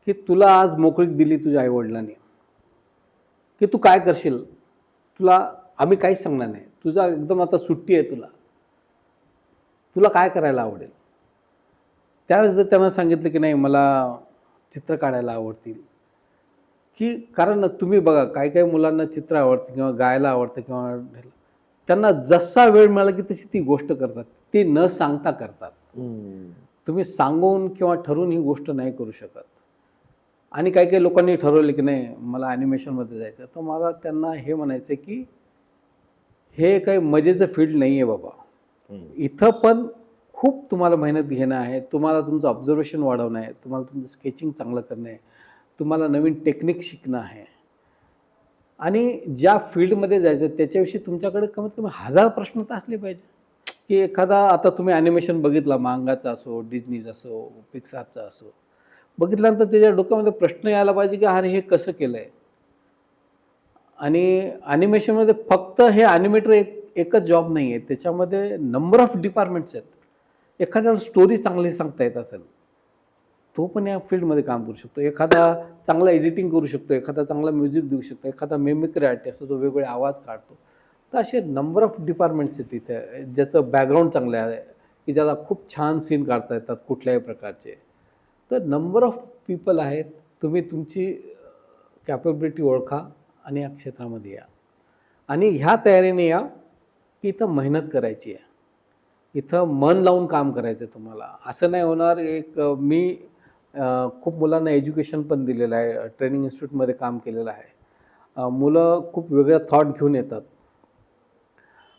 की तुला आज मोकळीक दिली तुझ्या आईवडिलांनी, की तू काय करशील. तुला आम्ही काहीच सांगणार नाही, तुझा एकदम आता सुट्टी आहे, तुला काय करायला आवडेल. त्यावेळेस जर त्यांना सांगितलं की नाही मला चित्र काढायला आवडतील की कारण तुम्ही बघा काही काही मुलांना चित्र आवडतं किंवा गायला आवडतं किंवा त्यांना जसा वेळ मिळाला की तशी ती गोष्ट करतात, ती न सांगता करतात. तुम्ही सांगून किंवा ठरवून ही गोष्ट नाही करू शकत. आणि काही काही लोकांनी ठरवलं की नाही मला ॲनिमेशनमध्ये जायचं, तर मला त्यांना हे म्हणायचं की हे काही मजेचं फील्ड नाही आहे बाबा. इथं पण खूप तुम्हाला मेहनत घेणं आहे, तुम्हाला तुमचं ऑब्झर्वेशन वाढवणं आहे, तुम्हाला तुमचं स्केचिंग चांगलं करणं आहे, तुम्हाला नवीन टेक्निक शिकणं आहे. आणि ज्या फील्डमध्ये जायचं त्याच्याविषयी तुमच्याकडे कमीत कमी 1000 प्रश्न तर असले पाहिजे. की एखादा आता तुम्ही ॲनिमेशन बघितला मांगाचा असो, डिझनीचा असो, पिक्सारचा असो, बघितल्यानंतर त्याच्या डोक्यामध्ये प्रश्न यायला पाहिजे की अरे हे कसं केलं आहे. आणि ॲनिमेशनमध्ये फक्त हे ॲनिमेटर एकच जॉब नाही आहे, त्याच्यामध्ये नंबर ऑफ डिपार्टमेंट्स आहेत. एखाद्याला स्टोरी चांगली सांगता येत असेल, तो पण या फील्डमध्ये काम करू शकतो. एखादा चांगला एडिटिंग करू शकतो, एखादा चांगला म्युझिक देऊ शकतो, एखादा मिमिक्री आर्टिस्ट असतो, जो वेगवेगळे आवाज काढतो. तर असे नंबर ऑफ डिपार्टमेंट्स आहेत तिथे, ज्याचं बॅकग्राऊंड चांगलं आहे, की ज्याला खूप छान सीन काढता येतात कुठल्याही प्रकारचे. तर नंबर ऑफ पीपल आहेत. तुम्ही तुमची कॅपेबिलिटी ओळखा आणि या क्षेत्रामध्ये या. आणि ह्या तयारीने या की इथं मेहनत करायची आहे, इथं मन लावून काम करायचं आहे तुम्हाला. असं नाही होणार. मी खूप मुलांना एज्युकेशन पण दिलेलं आहे, ट्रेनिंग इन्स्टिट्यूटमध्ये काम केलेलं आहे. मुलं खूप वेगळ्या थॉट घेऊन येतात.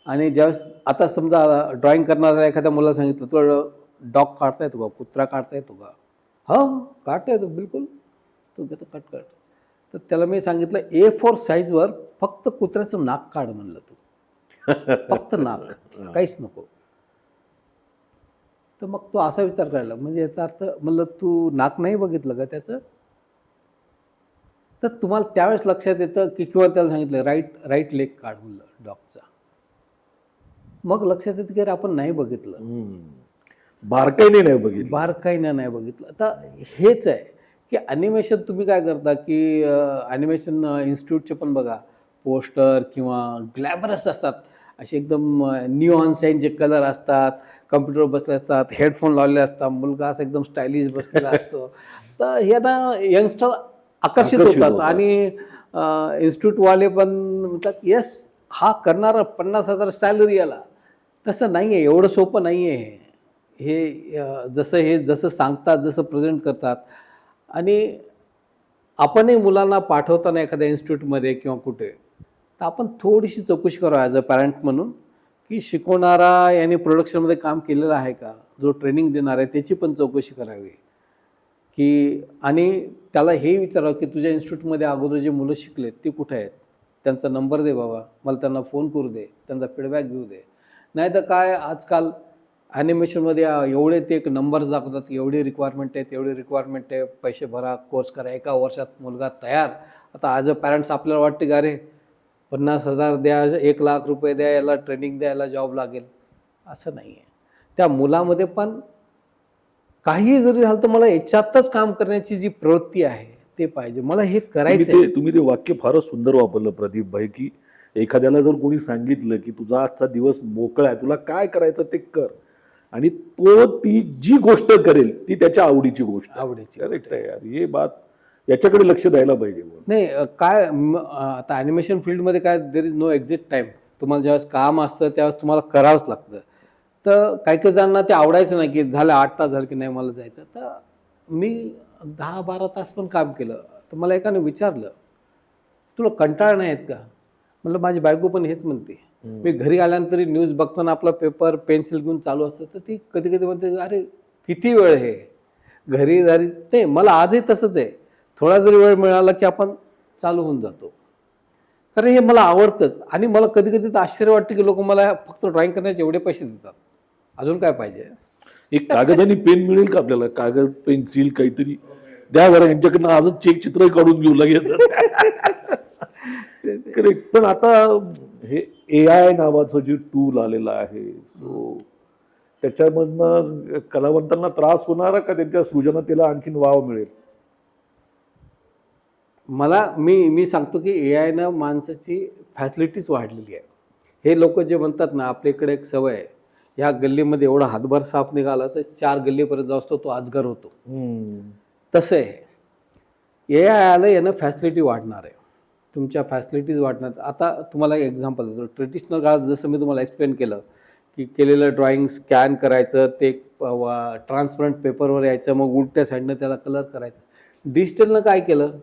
आणि ज्यावेळेस आता समजा ड्रॉइंग करणाऱ्या एखाद्या मुलाला सांगितलं तुला डॉग काढता येतो का, कुत्रा काढता येतो का? हो काढता येतो बिलकुल. तो घेतो कट. तर त्याला मी सांगितलं A4 साईजवर फक्त कुत्र्याचं नाक काढ म्हणलं तू. फक्त नाक, काहीच नको. तर मग तो असा विचार करायला, म्हणजे याचा अर्थ म्हणलं तू नाक नाही बघितलं का त्याचं? तर तुम्हाला त्यावेळेस लक्षात येतं की किंवा त्याला सांगितलं राईट लेग काढ म्हणलं डॉगचा. मग लक्षात येतं की अरे आपण नाही बघितलं, बारकाईने नाही बघितलं. बारकाईनं नाही बघितलं. आता हेच आहे की ॲनिमेशन तुम्ही काय करता की ॲनिमेशन इन्स्टिट्यूटचे पण बघा पोस्टर किंवा ग्लॅमरस असतात, असे एकदम निऑन्स यांचे कलर असतात, कम्प्युटरवर बसले असतात, हेडफोन लावलेले असतात, मुलगा असा एकदम स्टायलिश बसलेला असतो. तर हे ना यंगस्टर आकर्षित होतात. आणि इन्स्टिट्यूटवाले पण म्हणतात येस हा करणारा 50,000 सॅलरी याला. तसं नाही आहे, एवढं सोपं नाही आहे हे जसं सांगतात, जसं प्रेझेंट करतात. आणि आपणही मुलांना पाठवताना एखाद्या इन्स्टिट्यूटमध्ये किंवा कुठे, तर आपण थोडीशी चौकशी करावी ॲज अ पॅरेंट म्हणून, की शिकवणारा याने प्रोडक्शनमध्ये काम केलेलं आहे का, जो ट्रेनिंग देणार आहे त्याची पण चौकशी करावी. की आणि त्याला हे विचारावं की तुझ्या इन्स्टिट्यूटमध्ये अगोदर जे मुलं शिकलेत ती कुठे आहेत, त्यांचा नंबर दे बाबा, मला त्यांना फोन करू दे, त्यांचा फीडबॅक घेऊ दे. नाही तर काय आजकाल ॲनिमेशनमध्ये एवढे ते एक नंबर्स दाखवतात, एवढी रिक्वायरमेंट आहे, पैसे भरा, कोर्स करा, 1 वर्षात मुलगा तयार. आता ॲज अ पॅरेंट्स आपल्याला वाटते का अरे 50,000 द्या, 1,00,000 रुपये द्या, याला ट्रेनिंग द्या, याला जॉब लागेल. असं नाही आहे. त्या मुलामध्ये पण काही जरी झालं तर मला याच्यातच काम करण्याची जी प्रवृत्ती आहे ते पाहिजे. मला हे करायचं आहे. तुम्ही ते वाक्य फारच सुंदर वापरलं प्रदीप भाई, की एखाद्याला जर कोणी सांगितलं की तुझा आजचा दिवस मोकळा आहे, तुला काय करायचं ते कर, आणि तो ती जी गोष्ट करेल ती त्याच्या आवडीची गोष्ट आहे. आवडीची करेक्ट आहे यार, हे बात याच्याकडे लक्ष द्यायला पाहिजे. नाही आता ॲनिमेशन फील्डमध्ये काय there is no exit time. तुम्हाला ज्यावेळेस काम असतं त्यावेळेस तुम्हाला करावंच लागतं. तर काही काही जणांना ते आवडायचं नाही की झालं 8 तास झालं की नाही मला जायचं. तर मी 10-12 तास पण काम केलं. तर मला एकाने विचारलं तुला कंटाळा नाही आहेत का? म्हणलं माझी बायको पण हेच म्हणते. मी घरी आल्यानंतर न्यूज बघताना आपला पेपर पेन्सिल घेऊन चालू असतं, तर ती कधी कधी म्हणते अरे किती वेळ हे घरी झाली. नाही मला आजही तसंच आहे. थोडा जरी वेळ मिळाला की आपण चालू होऊन जातो, कारण हे मला आवडतंच. आणि मला कधी कधी तर आश्चर्य वाटतं की लोक मला फक्त ड्रॉइंग करण्याचे एवढे पैसे देतात, अजून काय पाहिजे? एक कागद आणि पेन मिळेल का आपल्याला? कागद, पेन्सिल काहीतरी द्या जरा, यांच्याकडनं आजच चेक चित्र काढून घेऊ लगेच. करेक्ट. पण आता हे AI नावाचं जे टूल आलेलं आहे, सो त्याच्यामधनं कलावंतांना त्रास होणार का त्यांच्या सृजनतेला आणखीन वाव मिळेल? मी सांगतो की AI माणसाची फॅसिलिटीज वाढलेली आहे. हे लोक जे म्हणतात ना, आपल्याकडे एक सवय आहे, ह्या गल्लीमध्ये एवढा हातभर साप निघाला तर 4 गल्लीपर्यंत जाऊ तो अजगर होतो. तसं आहे. ए आय आलं यानं फॅसिलिटी वाढणार आहे, तुमच्या फॅसिलिटीज वाढणार. आता तुम्हाला एक एक्झाम्पल देतो. ट्रेडिशनल काळात जसं मी तुम्हाला एक्सप्लेन केलं की केलेलं ड्रॉइंग स्कॅन करायचं, ते ट्रान्सपरंट पेपरवर यायचं, मग उलट्या साईडनं त्याला कलर करायचं. डिजिटलनं काय केलं,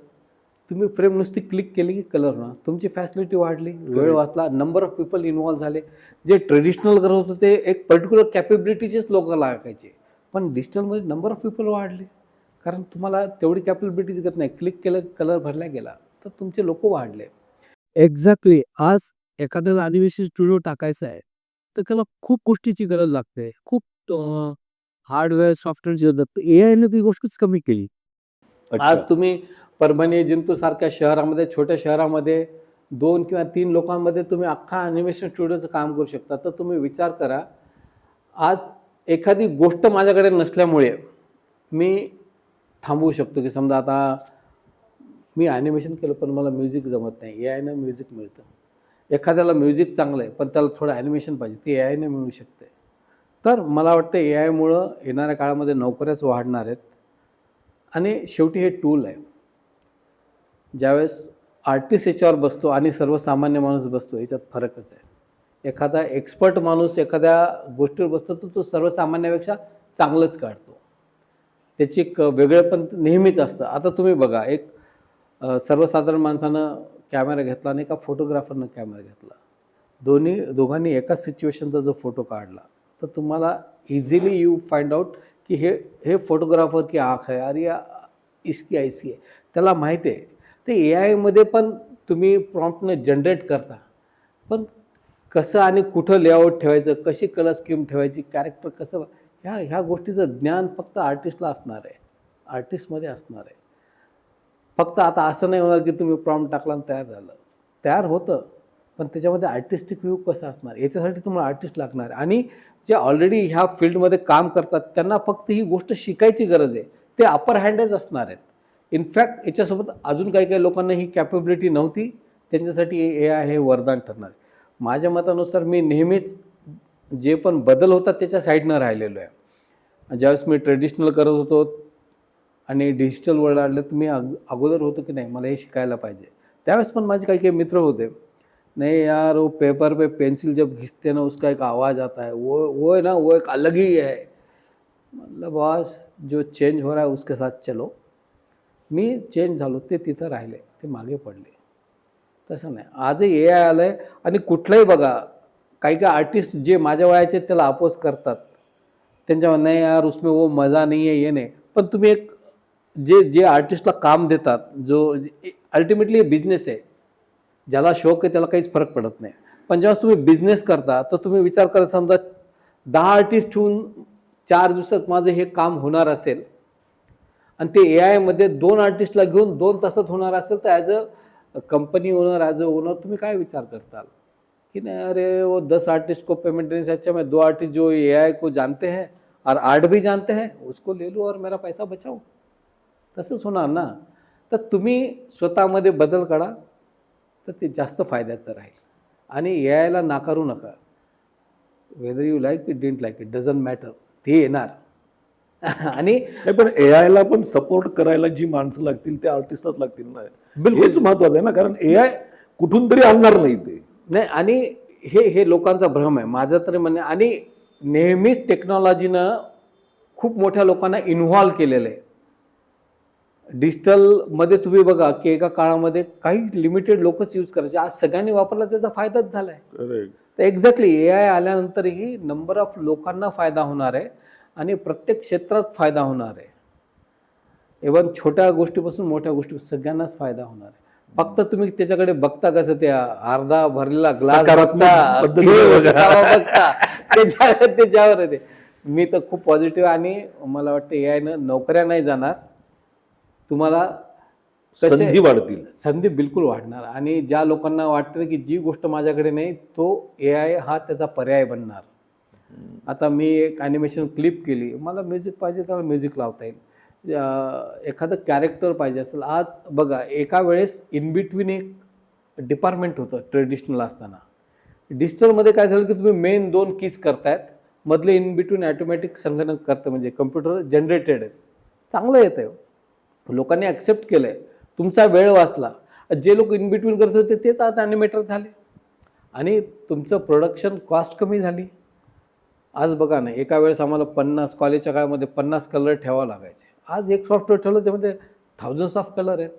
तुम्ही फ्रेम नुसती क्लिक केली की कलर होणार. तुमची फॅसिलिटी वाढली, वेळ वाचला, नंबर ऑफ पीपल इन्व्हॉल्व झाले. जे ट्रेडिशनल करत होते ते एक पर्टिक्युलर कॅपेबिलिटीचेच लोक लागायचे, पण डिजिटलमध्ये नंबर ऑफ पीपल वाढले, कारण तुम्हाला तेवढी कॅपेबिलिटीज घेत नाही, क्लिक केलं कलर भरला गेला, तर तुमचे लोक वाढले. एक्झॅक्टली. आज एखाद्याला ॲनिमेशन स्टुडिओ टाकायचा आहे, तर त्याला खूप गोष्टीची गरज लागते. खूप हार्डवेअर, सॉफ्टवेअरची गरज लागते. एआयने ती गोष्टच कमी केली. आज तुम्ही परभणी, जिंतूर सारख्या शहरामध्ये, छोट्या शहरामध्ये 2 किंवा 3 लोकांमध्ये तुम्ही अख्खा ॲनिमेशन स्टुडिओचं काम करू शकता. तर तुम्ही विचार करा, आज एखादी गोष्ट माझ्याकडे नसल्यामुळे मी थांबवू शकतो, की समजा आता मी ॲनिमेशन केलं पण मला म्युझिक जमत नाही, ए आयनं म्युझिक मिळतं. एखाद्याला म्युझिक चांगलं आहे पण त्याला थोडं ॲनिमेशन पाहिजे, ते ए आयनं मिळू शकते. तर मला वाटतं ए आयमुळं येणाऱ्या काळामध्ये नोकऱ्याच वाढणार आहेत. आणि शेवटी हे टूल आहे. ज्यावेळेस आर्टिस्ट याच्यावर बसतो आणि सर्वसामान्य माणूस बसतो, याच्यात फरकच आहे. एखादा एक्सपर्ट माणूस एखाद्या गोष्टीवर बसतो तर तो सर्वसामान्यापेक्षा चांगलंच काढतो. त्याची एक वेगळेपण नेहमीच असतं. आता तुम्ही बघा, एक सर्वसाधारण माणसानं कॅमेरा घेतला आणि एका फोटोग्राफरनं कॅमेरा घेतला, दोघांनी एकाच सिच्युएशनचा जर फोटो काढला तर तुम्हाला इझिली यू फाइंड आउट की हे फोटोग्राफर की आँख है, अरे या इसकी ऐसी आहे, त्याला माहिती आहे. ते ए आयमध्ये पण तुम्ही प्रॉम्प्टनं जनरेट करता, पण कसं आणि कुठं लेआउट ठेवायचं, कशी कलर स्कीम ठेवायची, कॅरेक्टर कसं, ह्या गोष्टीचं ज्ञान फक्त आर्टिस्टला असणार आहे, आर्टिस्टमध्ये असणार आहे. फक्त आता असं नाही होणार की तुम्ही प्रॉम्प्ट टाकला आणि तयार झालं. तयार होतं, पण त्याच्यामध्ये आर्टिस्टिक व्ह्यू कसा असणार, याच्यासाठी तुम्हाला आर्टिस्ट लागणार आहे. आणि जे ऑलरेडी ह्या फील्डमध्ये काम करतात त्यांना फक्त ही गोष्ट शिकायची गरज आहे, ते अपर हँडच असणार आहेत. इनफॅक्ट याच्यासोबत अजून काही लोकांना ही कॅपेबिलिटी नव्हती, त्यांच्यासाठी ए आय हे वरदान ठरणार आहे. माझ्या मतानुसार मी नेहमीच जे पण बदल होतात त्याच्या साईडनं राहिलेलो आहे. ज्यावेळेस मी ट्रेडिशनल करत होतो आणि डिजिटल वर्ल्ड आलं तर मी अगोदर होतो की नाही मला हे शिकायला पाहिजे. त्यावेळेस पण माझे काही मित्र होते, नहीं यार वो पेपर पे पेंसिल जब घिसते ना उसका एक आवाज़ आता है, वो है ना, वो एक अलग ही है. मतलब बॉस जो चेंज हो रहा है उसके साथ चलो. मी चेंज झालो, ते तिथं राहिले, ते मागे पडले. तसं नाही, आजही ए आय आलं आहे. आणि कुठलंही बघा, काही आर्टिस्ट जे माझ्या वयाचे त्याला अपोज करतात, त्यांच्यावर नाही यार उसमें वो मजा नाही आहे, ये नाही. पण तुम्ही एक जे आर्टिस्टला काम देतात, जो अल्टिमेटली बिझनेस आहे, ज्याला शौक आहे त्याला काहीच फरक पडत नाही. पण जेव्हा तुम्ही बिझनेस करता तर तुम्ही विचार करा, समजा 10 आर्टिस्ट ठेवून 4 दिवसात माझं हे काम होणार असेल आणि ते ए आयमध्ये 2 आर्टिस्टला घेऊन 2 तासात होणार असेल, तर as a company owner, as a owner तुम्ही काय विचार करताल कि नहीं, अरे वो 10 आर्टिस्ट को पेमेंट देने से अच्छा मैं 2 आर्टिस्ट जो ए आई को जानते हैं और आर्ट भी जानते हैं उसको ले लूँ और मेरा पैसा बचाओ. तसंच होणार ना. तर तुम्ही स्वतःमध्ये बदल करा, तर ते जास्त फायद्याचं राहील. आणि ए आयला नाकारू नका. Whether you like it, didn't like it, doesn't matter, ते येणार. आणि पण ए आयला पण सपोर्ट करायला जी माणसं लागतील ते आर्टिस्टच लागतील ना. हेच महत्वाचं आहे ना, कारण ए आय कुठून तरी आणणार नाही ते. नाही, आणि हे लोकांचा भ्रम आहे, माझं तरी म्हणणं. आणि नेहमीच टेक्नॉलॉजीनं खूप मोठ्या लोकांना इन्व्हॉल्व केलेलं आहे. डिजिटलमध्ये तुम्ही बघा की एका काळामध्ये काही लिमिटेड लोकच यूज करायचे, आज सगळ्यांनी वापरला, त्याचा फायदाच झाला आहे. तर एक्झॅक्टली ए आय आल्यानंतरही नंबर ऑफ लोकांना फायदा होणार आहे आणि प्रत्येक क्षेत्रात फायदा होणार आहे. इव्हन छोट्या गोष्टीपासून मोठ्या गोष्टी सगळ्यांनाच फायदा होणार आहे. फक्त तुम्ही त्याच्याकडे बघता कसं, ते अर्धा भरलेला ग्लास त्याच्यावर आहे ते. मी तर खूप पॉझिटिव्ह, आणि मला वाटतं ए आयनं नोकऱ्या नाही जाणार, तुम्हाला संधी वाढतील, संधी बिलकुल वाढणार. आणि ज्या लोकांना वाटतं की जी गोष्ट माझ्याकडे नाही, तो ए आय हा त्याचा पर्याय बनणार. आता मी एक ॲनिमेशन क्लिप केली, मला म्युझिक पाहिजे तर म्युझिक लावता येईल. एखादं कॅरेक्टर पाहिजे असेल, आज बघा एका वेळेस इन बिटवीन एक डिपार्टमेंट होतं ट्रेडिशनल असताना. डिजिटलमध्ये काय झालं की तुम्ही मेन 2 कीज करतायत, मधले इन बिटवीन ॲटोमॅटिक संगणक करतं, म्हणजे कम्प्युटर जनरेटेड आहे. चांगलं येतं आहे, लोकांनी ॲक्सेप्ट केलं आहे. तुमचा वेळ वाचला. जे लोक इन बिटवीन करत होते तेच आज ॲनिमेटर झाले आणि तुमचं प्रोडक्शन कॉस्ट कमी झाली. आज बघा ना, एका वेळेस आम्हाला 50 कॉलेजच्या काळामध्ये 50 कलर ठेवावं लागायचे. आज एक सॉफ्टवेअर ठेवलं त्यामध्ये थाउजंड्स ऑफ कलर आहेत,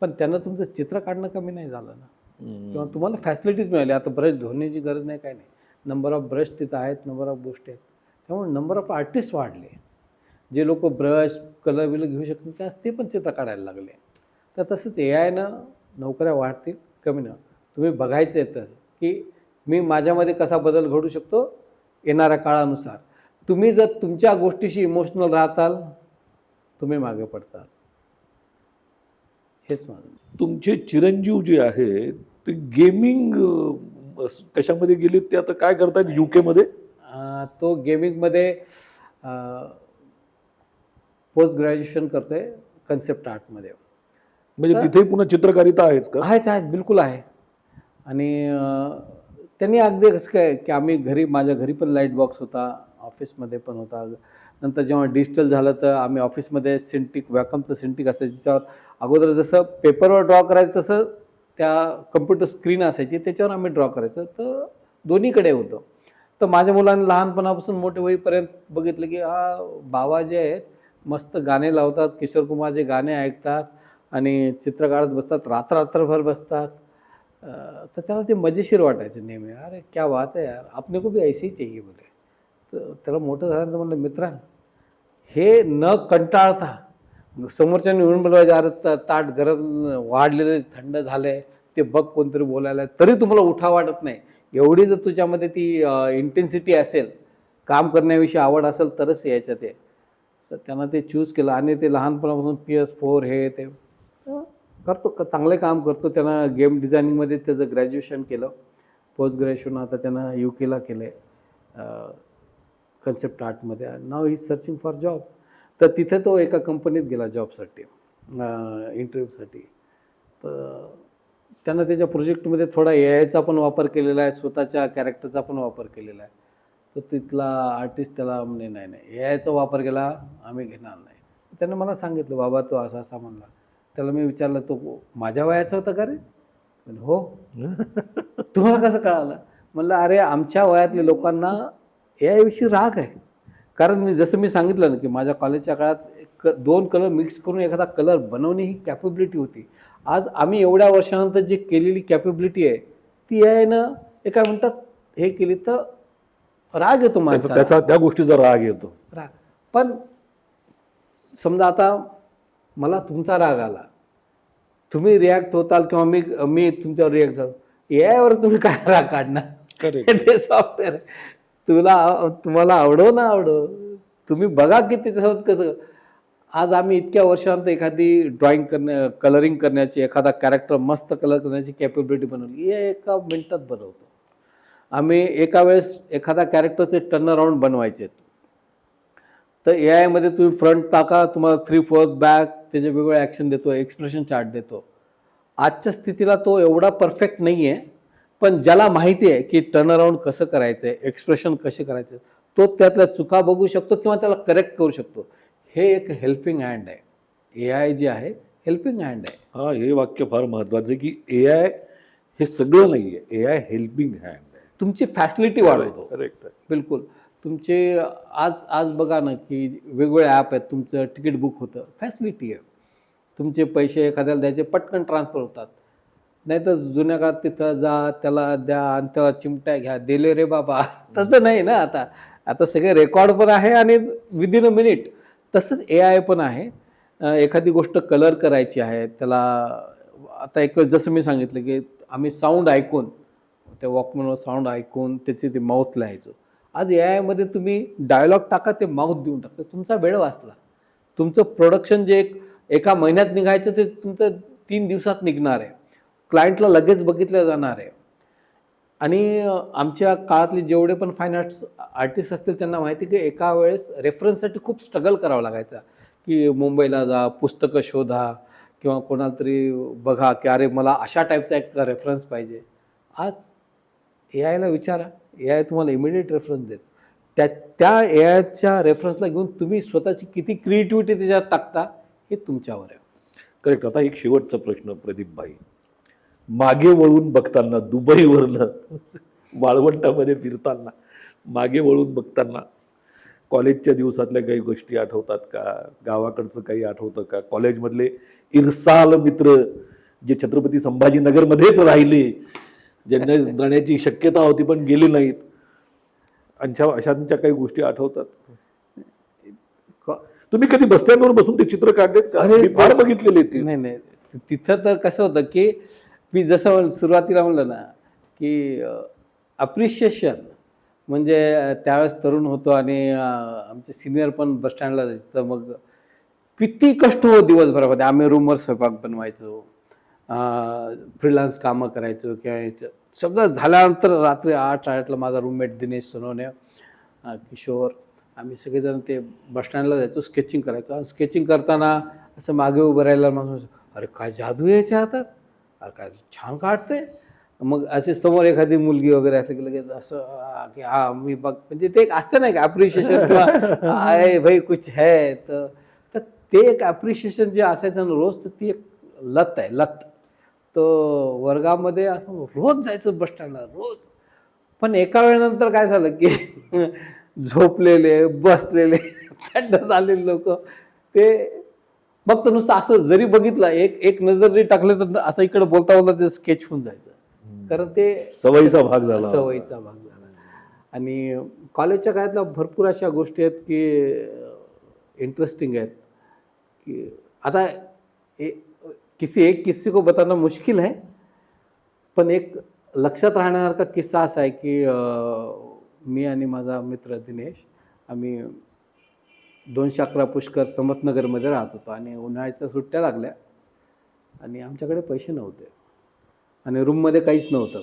पण त्यानं तुमचं चित्र काढणं कमी नाही झालं ना, किंवा तुम्हाला फॅसिलिटीज मिळाली. आता ब्रश धुण्याची गरज नाही, काय नाही, नंबर ऑफ ब्रश तिथं आहेत, नंबर ऑफ गोष्टी आहेत. त्यामुळे नंबर ऑफ आर्टिस्ट वाढले. जे लोक ब्रश कलर बिलर घेऊ शकतात त्यास ते पण चित्र काढायला लागले. तर तसंच AIनं नोकऱ्या वाढतील, कमी न. तुम्ही बघायचं आहे तर की मी माझ्यामध्ये कसा बदल घडू शकतो येणाऱ्या काळानुसार. तुम्ही जर तुमच्या गोष्टीशी इमोशनल राहताल, तुम्ही मागे पडताल. हेच माझं. तुमचे चिरंजीव जे आहेत ते गेमिंग कशामध्ये गेले, ते आता काय करतात UK मध्ये? तो गेमिंगमध्ये पोस्ट ग्रॅज्युएशन करतोय कन्सेप्ट आर्टमध्ये. म्हणजे तिथे पुन्हा चित्रकारिता आहेच का? आहेच, बिलकुल आहे. आणि त्यांनी अगदी कसं काय की आम्ही घरी, माझ्या घरी पण लाईट बॉक्स होता, ऑफिसमध्ये पण होता. नंतर जेव्हा डिजिटल झालं तर आम्ही ऑफिसमध्ये सिंटिक, वॅकमचं सिंटिक असायचं, ज्याच्यावर अगोदर जसं पेपरवर ड्रॉ करायचं तसं त्या कम्प्युटर स्क्रीन असायची, त्याच्यावर आम्ही ड्रॉ करायचं. तर दोन्हीकडे होतं. तर माझ्या मुलांनी लहानपणापासून मोठे होईपर्यंत बघितलं की हा बाबा जे आहेत मस्त गाणे लावतात, किशोर कुमारचे गाणे ऐकतात आणि चित्र काढत बसतात, रात्रभर बसतात. तर त्याला ते मजेशीर वाटायचं नेहमी. अरे क्या बात है यार, अपने को भी ऐसे ही चाहिए बोले. तर त्याला मोठं झाल्यानंतर म्हणलं, मित्रा हे न कंटाळता समोरच्याने येऊन बोलवायचे, अरे ताट गरम वाढलेलं थंड झालंय, ते बघ कोणतरी बोलायला, तरी तुम्हाला उठा वाटत नाही. एवढी जर तुझ्यामध्ये ती इंटेन्सिटी असेल, काम करण्याविषयी आवड असेल तरच यायचं ते. तर त्यांना ते चूज केलं आणि ते लहानपणापासून PS4 हे ते करतो, चांगले काम करतो. त्यानं गेम डिझायनिंगमध्ये त्याचं ग्रॅज्युएशन केलं, पोस्ट ग्रॅज्युएशन आता त्यानं UK केलं आहे कन्सेप्ट आर्टमध्ये. नाव ही सर्चिंग फॉर जॉब. तर तिथे तो एका कंपनीत गेला जॉबसाठी, इंटरव्ह्यूसाठी. तर त्यानं त्याच्या प्रोजेक्टमध्ये थोडा AIचा पण वापर केलेला आहे, स्वतःच्या कॅरेक्टरचा पण वापर केलेला आहे. तर तिथला आर्टिस्ट त्याला म्हणे, नाही नाही, AIचा वापर केला आम्ही घेणार नाही. त्यानं मला सांगितलं, बाबा तो असा असा म्हणला. त्याला मी विचारलं, तो माझ्या वयाचा होता का रे? हो. तुम्हाला कसं कळालं? म्हणलं, अरे आमच्या वयातल्या लोकांना AI विषयी राग आहे. कारण जसं मी सांगितलं ना की माझ्या कॉलेजच्या काळात 2 कलर मिक्स करून एखादा कलर बनवणे ही कॅपेबिलिटी होती. आज आम्ही एवढ्या वर्षानंतर जी केलेली कॅपेबिलिटी आहे ती AIनं एका मिनिटात हे केली, तर राग येतो माणसाला. त्या गोष्टीचा राग येतो. राग. पण समजा आता मला तुमचा राग आला, तुम्ही रिॲक्ट होताल किंवा मी तुमच्यावर रिॲक्ट झालो, AIवर तुम्ही काय राग काढणार? ते सॉफ्टवेअर तुम्हाला आवडो ना आवडो, तुम्ही बघा की त्याच्यासोबत कसं. आज आम्ही इतक्या वर्षानंतर एखादी ड्रॉइंग कलरिंग करण्याची, एखादा कॅरेक्टर मस्त कलर करण्याची कॅपेबिलिटी बनवली, हे एका मिनिटात बनवतो आम्ही. एका वेळेस एखादा कॅरेक्टरचे टर्न अराउंड बनवायचे, तर AIमध्ये तुम्ही फ्रंट टाका, तुम्हाला 3/4 बॅक, त्याचे वेगवेगळे ॲक्शन देतो, एक्सप्रेशन चार्ट देतो. आजच्या स्थितीला तो एवढा परफेक्ट नाही आहे, पण ज्याला माहिती आहे की टर्न अराउंड कसं करायचं आहे, एक्सप्रेशन कसे करायचे, तो त्यातल्या चुका बघू शकतो किंवा त्याला करेक्ट करू शकतो. हे एक हेल्पिंग हँड आहे. AI जे आहे हेल्पिंग हँड आहे. हा, हे वाक्य फार महत्वाचं आहे की AI हे सगळं नाही आहे, AI हेल्पिंग हँड आहे. तुमची फॅसिलिटी वाढवतो. करेक्ट. बिलकुल. तुमचे आज बघा ना की वेगवेगळे ॲप आहेत, तुमचं तिकीट बुक होतं, फॅसिलिटी आहे. तुमचे पैसे एखाद्याला द्यायचे, पटकन ट्रान्सफर होतात. नाही तर जुन्या काळात तिथं जा, त्याला द्या आणि त्याला चिमट्या घ्या, दिले रे बाबा, तसं नाही ना आता. आता सगळे रेकॉर्ड पण आहे आणि विदिन अ मिनिट. तसंच AI पण आहे. एखादी गोष्ट कलर करायची आहे, त्याला आता एक जसं मी सांगितलं की आम्ही साऊंड ऐकून, त्या वॉकमॅनवर साऊंड ऐकून त्याचे ते माउथ लिहायचो. आज AIमध्ये तुम्ही डायलॉग टाका, ते माउथ देऊन टाकतं. तुमचा वेळ वाचला. तुमचं प्रोडक्शन जे एका महिन्यात निघायचं ते तुमचं 3 दिवसात निघणार आहे. क्लायंटला लगेच बघितलं जाणार आहे. आणि आमच्या काळातले जेवढे पण फाईन आर्टिस्ट असतील त्यांना माहिती की एका वेळेस रेफरन्ससाठी खूप स्ट्रगल करावं लागायचा, की मुंबईला जा, पुस्तकं शोधा किंवा कोणाला तरी बघा की अरे मला अशा टाईपचा एक रेफरन्स पाहिजे. आज AIला विचारा, AI तुम्हाला इमिडिएट रेफरन्स देत. त्या AIच्या रेफरन्सला घेऊन तुम्ही स्वतःची किती क्रिएटिव्हिटी त्याच्यात टाकता हे तुमच्यावर आहे. करेक्ट. आता एक शेवटचा प्रश्न प्रदीप भाई, मागे वळून बघताना दुबईवरनं वाळवंटामध्ये फिरताना मागे वळून बघताना कॉलेजच्या दिवसातल्या काही गोष्टी आठवतात का? गावाकडचं काही आठवतं का? कॉलेजमधले इरसाल मित्र जे छत्रपती संभाजीनगरमध्येच राहिले, ज्यांना जाण्याची शक्यता होती पण गेले नाहीत, अशांच्या काही गोष्टी आठवतात? तुम्ही कधी बस स्टँडवर बसून ते चित्र काढलेत का? मी फार बघितलेले ते. नाही, तिथं तर कसं होतं की मी जसं सुरुवातीला म्हणलं ना की अप्रिशिएशन म्हणजे त्यावेळेस तरुण होतो आणि आमचे सिनियर पण बस स्टँडला जायचे, तर मग किती कष्ट हो दिवसभरामध्ये. आम्ही रूमवर स्वयंपाक बनवायचो, फ्रीलान्स कामं करायचो किंवा याचं सगळं झाल्यानंतर रात्री 8-8ला माझा रूममेट दिनेश सोनवणे, किशोर, आम्ही सगळेजण ते बस स्टँडला जायचो, स्केचिंग करायचो. आणि स्केचिंग करताना असं मागे उभं राहायला माणूस, अरे काय जादू यायच्या हातात, अरे काय छान काढते. मग असे समोर एखादी मुलगी वगैरे असं की लगेच असं की हा मी बघ, म्हणजे ते एक असतं नाही का ॲप्रिशिएशन किंवा आहे भाई कुछ है. तर ते एक ॲप्रिशिएशन जे असायचं ना रोज, तर ती एक लत आहे, लत. तो वर्गामध्ये असं रोज जायचं बस स्टँडला रोज. पण एका वेळेनंतर काय झालं की झोपलेले, बसलेले, थंड झालेले लोक ते फक्त नुसतं असं जरी बघितलं, एक नजर जरी टाकलं तर असं इकडे बोलता बोलता ते स्केच होऊन जायचं. कारण ते सवयीचा भाग झाला. सवयीचा भाग झाला. आणि कॉलेजच्या काळातल्या भरपूर अशा गोष्टी आहेत की इंटरेस्टिंग आहेत कि आता एक किस्से को बताना मुश्किल है, पण एक लक्षात राहण्यासारखा किस्सा असा आहे की मी आणि माझा मित्र दिनेश आम्ही 211 पुष्कर समतनगरमध्ये राहत होतो आणि उन्हाळ्याच्या सुट्ट्या लागल्या आणि आमच्याकडे पैसे नव्हते आणि रूममध्ये काहीच नव्हतं.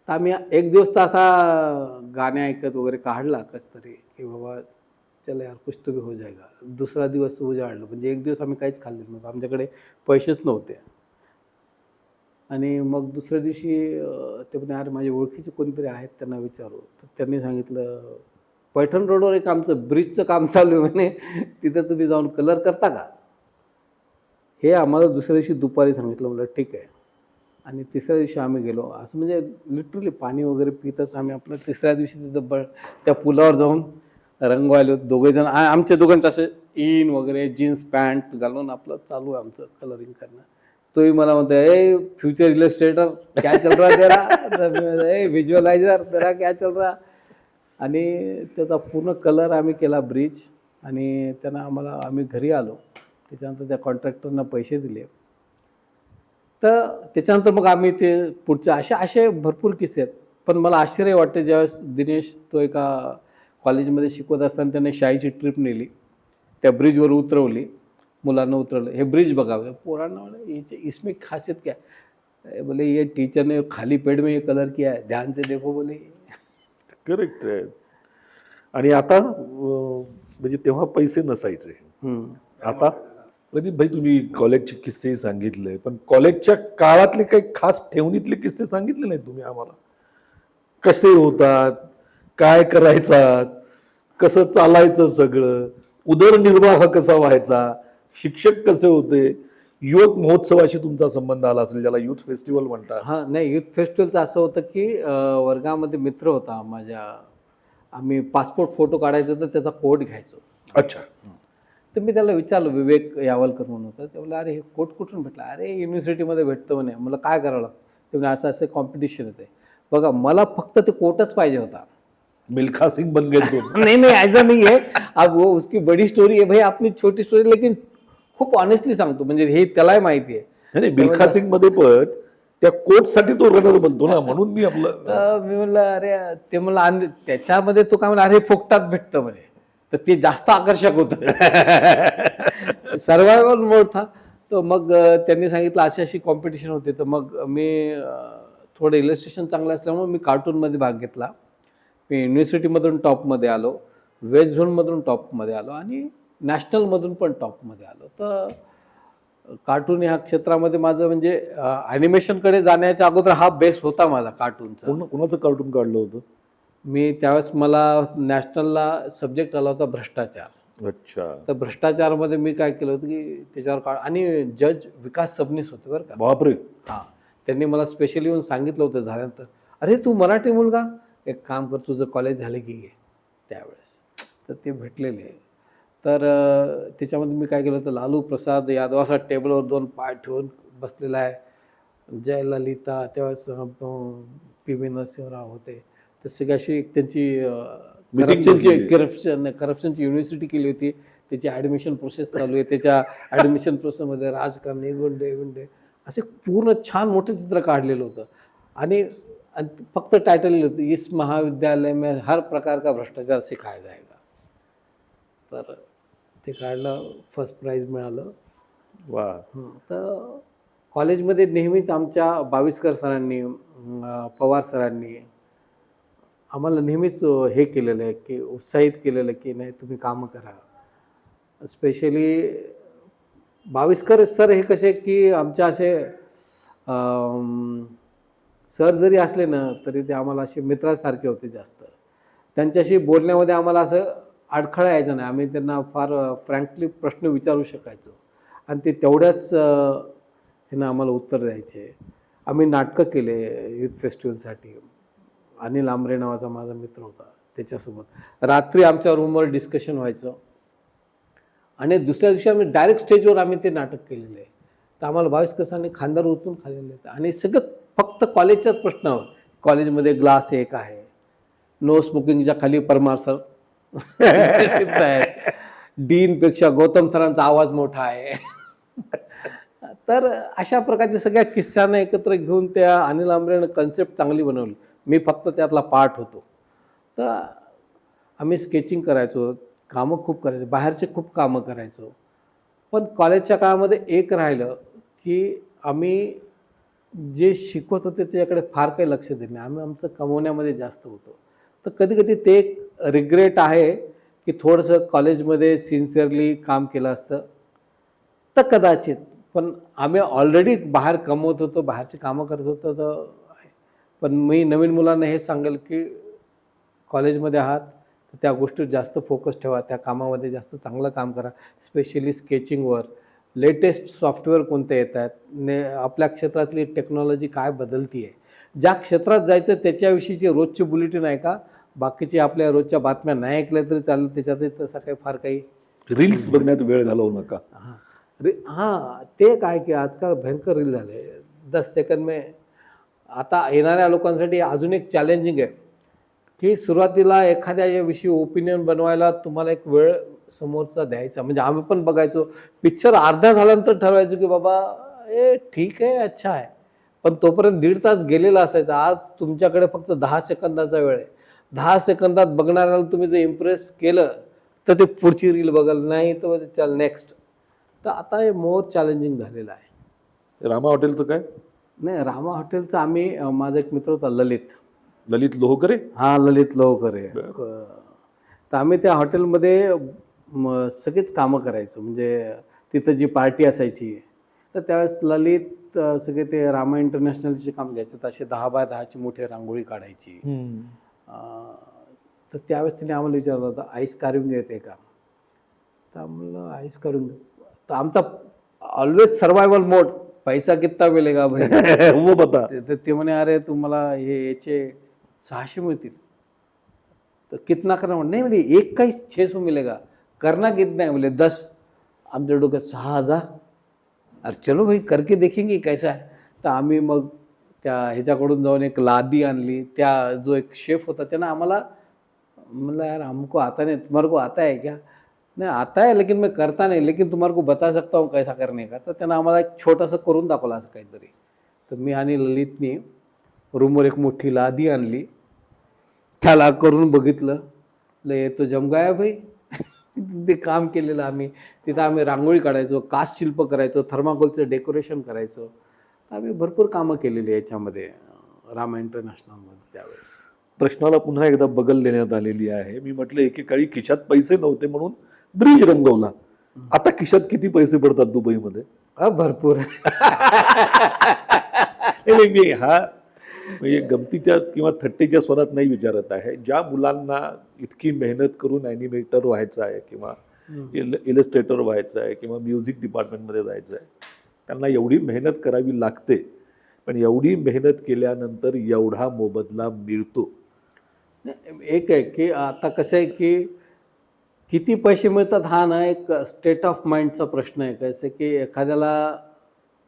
तर आम्ही एक दिवस तर असा गाणे ऐकत वगैरे काढला कस तरी की बाबा चला यार कुछ तो भी हो जाएगा. दुसरा दिवस उजाडलं, म्हणजे एक दिवस आम्ही काहीच खाल्लं नव्हतं, आमच्याकडे पैसेच नव्हते. आणि मग दुसऱ्या दिवशी ते म्हणे अरे माझे ओळखीचे कोणीतरी आहेत त्यांना विचारू. तर त्यांनी सांगितलं पैठण रोडवर एक आमचं ब्रिजचं काम चालू आहे म्हणे, तिथं तुम्ही जाऊन कलर करता का. हे आम्हाला दुसऱ्या दिवशी दुपारी सांगितलं. म्हणलं ठीक आहे. आणि तिसऱ्या दिवशी आम्ही गेलो, असं म्हणजे लिटरली पाणी वगैरे पितच आम्ही आपलं तिसऱ्या दिवशी तिथं त्या पुलावर जाऊन रंगवायलो दोघेजण. आमच्या दोघांचं असं इन वगैरे जीन्स पॅन्ट घालून आपलं चालू आहे आमचं कलरिंग करणं. तोही मला म्हणतो ए फ्युचर इलस्ट्रेटर क्या चल रहा तेरा, ए व्हिज्युअलायझर तेरा क्या चल रहा. आणि त्याचा पूर्ण कलर आम्ही केला ब्रिज. आणि त्यांना आम्ही घरी आलो. त्याच्यानंतर त्या कॉन्ट्रॅक्टरना पैसे दिले. तर त्याच्यानंतर मग आम्ही ते पुढच्या असे भरपूर किस्से आहेत. पण मला आश्चर्य वाटतं ज्यावेळेस दिनेश तो एका कॉलेजमध्ये शिकवत असताना त्याने शाळेची ट्रिप नेली, त्या ब्रिजवर उतरवली, मुलांना उतरवलं, हे ब्रिज बघावं. पोरांना म्हणलं इसमें खासियत क्या है. बोले ये टीचर ने खाली पेड़ में ये कलर किया है, ध्यान से देखो बोले. करेक्ट आहे. आणि आता म्हणजे तेव्हा पैसे नसायचे. आता प्रदीप भाई तुम्ही कॉलेजचे किस्से सांगितले, पण कॉलेजच्या काळातले काही खास ठेवणीतले किस्से सांगितले नाही तुम्ही आम्हाला. कसे होतात, काय करायचा, कसं चालायचं सगळं, उदरनिर्वाह कसा व्हायचा, शिक्षक कसे होते, युवक महोत्सवाशी तुमचा संबंध आला असेल, ज्याला युथ फेस्टिवल म्हणतात. हां, नाही युथ फेस्टिवलचं असं होतं की वर्गामध्ये मित्र होता माझ्या, आम्ही पासपोर्ट फोटो काढायचं तर त्याचा कोड घ्यायचो. अच्छा. तर मी त्याला विचारलं, विवेक यावलकर म्हणून होतं, ते बोला अरे हे कोट कुठून भेटला. अरे युनिव्हर्सिटीमध्ये भेटतं म्हणे. मला काय करावं लागतं. ते म्हणे असं असं कॉम्पिटिशन येते. बघा मला फक्त ते कोटच पाहिजे होता. मिल्खा सिंह बन गए तुम. नहीं ऐसा नहीं है. अब वो उसकी बड़ी स्टोरी है भाई, आपली छोटी स्टोरी, लेकिन खूप ऑनेस्टली सांगतो, म्हणजे हे त्यालाही माहिती आहे. नाही मिल्खा सिंग मध्ये पण त्या कोट साठी तो रनर बनतो ना, म्हणून मी आपलं मी म्हणलं अरे ते म्हणलं त्याच्यामध्ये तो काय म्हणलं अरे फुकटात भेटतं म्हणे. तर ते जास्त आकर्षक होतं. सर्वायवल मोड था. तर मग त्यांनी सांगितलं अशी कॉम्पिटिशन होते. तर मग मी थोडं इलस्ट्रेशन चांगलं असल्यामुळे मी कार्टूनमध्ये भाग घेतला. मी युनिव्हर्सिटीमधून टॉपमध्ये आलो, वेस्ट झोनमधून टॉपमध्ये आलो आणि नॅशनलमधून पण टॉपमध्ये आलो. तर कार्टून ह्या क्षेत्रामध्ये माझं म्हणजे ॲनिमेशनकडे जाण्याच्या अगोदर हा बेस होता माझा कार्टूनचा. कोणाचं कार्टून काढलं होतं? मी त्यावेळेस मला नॅशनलला सब्जेक्ट आला होता भ्रष्टाचार. अच्छा, तर भ्रष्टाचारमध्ये मी काय केलं होतं की त्याच्यावर आणि जज विकास सबनीस होते बरं का. बापरे. हां, त्यांनी मला स्पेशली येऊन सांगितलं होतं झाल्यानंतर, "अरे तू मराठी मुलगा, एक काम कर तुझं कॉलेज झालं की ये." त्यावेळेस तर ते भेटलेले. तर त्याच्यामध्ये मी काय केलं होतं, लालू प्रसाद यादव असा टेबलवर 2 पाय ठेवून बसलेला आहे. जयललिता त्यावेळेस पी व्ही नरसिंहराव होते. तर सगळी अशी एक त्यांची Meeting केली. करप्शनची युनिव्हर्सिटी केली होती. त्याची ॲडमिशन प्रोसेस चालू आहे. त्याच्या ॲडमिशन प्रोसेसमध्ये राजकारणी, गुंडे असे पूर्ण छान मोठं चित्र काढलेलं होतं. आणि आणि फक्त टायटल लिहिलं होतं, इस महाविद्यालय में हर प्रकार का भ्रष्टाचार सिखाया जाएगा. तर ते काढलं, फर्स्ट प्राइज मिळालं. वा. तर कॉलेजमध्ये नेहमीच आमच्या बाविस्कर सरांनी, पवार सरांनी आम्हाला नेहमीच हे केलेलं आहे की उत्साहित केलेलं आहे की नाही तुम्ही कामं करा. स्पेशली बाविस्कर सर हे कसे की आमच्या असे सर जरी असले ना तरी ते आम्हाला असे मित्रासारखे होते जास्त. त्यांच्याशी बोलण्यामध्ये आम्हाला असं अडखळा यायचा नाही. आम्ही त्यांना फार फ्रँकली प्रश्न विचारू शकायचो आणि ते तेवढ्याच ह्यानं आम्हाला उत्तर द्यायचे. आम्ही नाटकं केले युथ फेस्टिवलसाठी. अनिल आमरे नावाचा माझा मित्र होता त्याच्यासोबत. रात्री आमच्या रूमवर डिस्कशन व्हायचं आणि दुसऱ्या दिवशी आम्ही डायरेक्ट स्टेजवर आम्ही ते नाटक केलेलं आहे. तर आम्हाला बाविस्कर सरांनी खांद्यावर उचलून खाल्लेलं आहे आणि सगळं फक्त कॉलेजच्याच प्रश्नावर. कॉलेजमध्ये ग्लास एक आहे, नो स्मोकिंगच्या खाली परमार सर आहेत, डीनपेक्षा गौतम सरांचा आवाज मोठा आहे. तर अशा प्रकारच्या सगळ्या किस्सांना एकत्र घेऊन त्या अनिल आंबरेनं कन्सेप्ट चांगली बनवली. मी फक्त त्यातला पार्ट होतो. तर आम्ही स्केचिंग करायचो, कामं खूप करायचो, बाहेरचे खूप कामं करायचो. पण कॉलेजच्या काळामध्ये एक राहिलं की आम्ही जे शिकवत होते त्याच्याकडे फार काही लक्ष दिलं नाही. आम्ही आमचं कमवण्यामध्ये जास्त होतो. तर कधी-कधी ते एक रिग्रेट आहे की थोडंसं कॉलेजमध्ये सिन्सिअरली काम केलं असतं तर कदाचित. पण आम्ही ऑलरेडी बाहेर कमवत होतो, बाहेरची कामं करत होतो. तर पण मी नवीन मुलांना हे सांगेल की कॉलेजमध्ये आहात तर त्या गोष्टीवर जास्त फोकस ठेवा, त्या कामामध्ये जास्त चांगलं काम करा. स्पेशली स्केचिंगवर लेटेस्ट सॉफ्टवेअर कोणते येत आहेत, आपल्या क्षेत्रातली टेक्नॉलॉजी काय बदलती आहे. ज्या क्षेत्रात जायचं त्याच्याविषयीची रोजची बुलेटिन आहे का, बाकीची आपल्या रोजच्या बातम्या नाही ऐकल्या तरी चालेल, त्याच्यातही तसं काही फार काही रील्स बघण्यात वेळ घालवू नका. हां, ते काय की आजकाल भयंकर रील झाले. 10 सेकंद में. आता येणाऱ्या लोकांसाठी अजून एक चॅलेंजिंग आहे की सुरुवातीला एखाद्या विषयी ओपिनियन बनवायला तुम्हाला एक वेळ समोरचा द्यायचा. म्हणजे आम्ही पण बघायचो, पिक्चर अर्धा झाल्यानंतर ठरवायचो की बाबा ठीक आहे, अच्छा आहे. पण तोपर्यंत 1.5 तास गेलेला असायचा. आज तुमच्याकडे फक्त 10 सेकंदाचा वेळ आहे. 10 सेकंदात बघणाऱ्याला तुम्ही जर इम्प्रेस केलं तर ते पुढची रील बघाल, नाही तर चल नेक्स्ट. तर आता हे मोर चॅलेंजिंग झालेलं आहे. रामा हॉटेलचं काय? नाही, रामा हॉटेलचा आम्ही माझा एक मित्र होता ललित. ललित लोहकरे. हां, ललित लोहकरे. बरं. तर आम्ही त्या हॉटेलमध्ये सगळेच कामं करायचो. म्हणजे तिथं जी पार्टी असायची तर त्यावेळेस ललित सगळे ते रामा इंटरनॅशनलचे काम घ्यायचे. तर असे 10 बाय 10ची मोठी रांगोळी काढायची. तर त्यावेळेस तिने आम्हाला विचारलं होतं, आईस कार्विंग येते का? तर म्हणलं आईस कार्विंग. तर आमचा ऑलवेज सर्वायवल मोड, पैसा कितना मिलेगा भाई. वो बता. तर ते म्हणे अरे तुम्हाला हे याचे 600 मिळतील. तर कितना करना? नाही म्हणजे एक काही 600 मिलेगा. करना कितना है? बोले 10. आमच्या डोक्यात 6,000. अरे चलो भाई करके देखेंगे कैसा है. तर आम्ही मग त्या ह्याच्याकडून जाऊन एक लादी आणली. त्या जो एक शेफ होता त्यानं आम्हाला म्हणलं यार हमको आता नहीं, तुम्हारे को आता है क्या? नहीं आता है लेकिन मैं करता नहीं, लेकिन तुम्हारे को बता सकता हूँ कैसा करने का. तर त्यानं आम्हाला एक छोटंसं करून दाखवलं असं काहीतरी. तर मी आणि ललितनी रूमवर एक मोठी लादी आणली, त्याला करून बघितलं. ये तो जम गया भाई. ते काम केलेलं आम्ही. तिथं आम्ही रांगोळी काढायचो, काच शिल्प करायचो, थर्माकोलचं डेकोरेशन करायचो. आम्ही भरपूर कामं केलेली याच्यामध्ये रामा इंटरनॅशनलमध्ये त्यावेळेस. प्रश्नाला पुन्हा एकदा बगल देण्यात आलेली आहे. मी म्हटलं एकेकाळी खिशात पैसे नव्हते म्हणून ब्रिज रंगवला. आता खिशात किती पैसे पडतात दुबईमध्ये? भरपूर. नाही, मी हा म्हणजे गमतीच्या किंवा थट्टेच्या स्वरात नाही विचारत आहे. ज्या मुलांना इतकी मेहनत करून ॲनिमेटर व्हायचं आहे किंवा इलस्ट्रेटर व्हायचं आहे किंवा म्युझिक डिपार्टमेंटमध्ये जायचं आहे, त्यांना एवढी मेहनत करावी लागते, पण एवढी मेहनत केल्यानंतर एवढा मोबदला मिळतो. एक आहे की आता कसं आहे की किती पैसे मिळतात हा ना एक स्टेट ऑफ माइंडचा प्रश्न आहे. कसं की एखाद्याला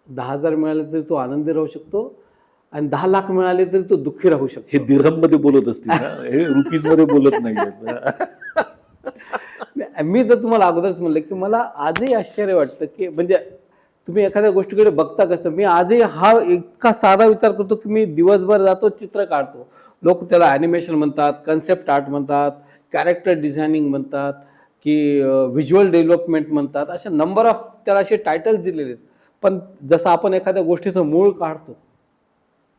10,000 मिळाले तरी तो आनंदी राहू शकतो आणि 10 लाख मिळाले तरी तो दुःखी राहू हे शकतो. दिरहममध्ये बोलत असतील ना, हे रुपीजमध्ये बोलत नाहीयेत. मी तर तुम्हाला अगोदरच म्हणलं की मला आजही आश्चर्य वाटतं की म्हणजे तुम्ही एखाद्या गोष्टीकडे बघता कसं. मी आजही हा इतका साधा विचार करतो की मी दिवसभर जातो चित्र काढतो. लोक त्याला ॲनिमेशन म्हणतात, कन्सेप्ट आर्ट म्हणतात, कॅरेक्टर डिझायनिंग म्हणतात की व्हिज्युअल डेव्हलपमेंट म्हणतात, असे नंबर ऑफ त्याला असे टायटल्स दिलेले आहेत. पण जसं आपण एखाद्या गोष्टीचं मूळ काढतो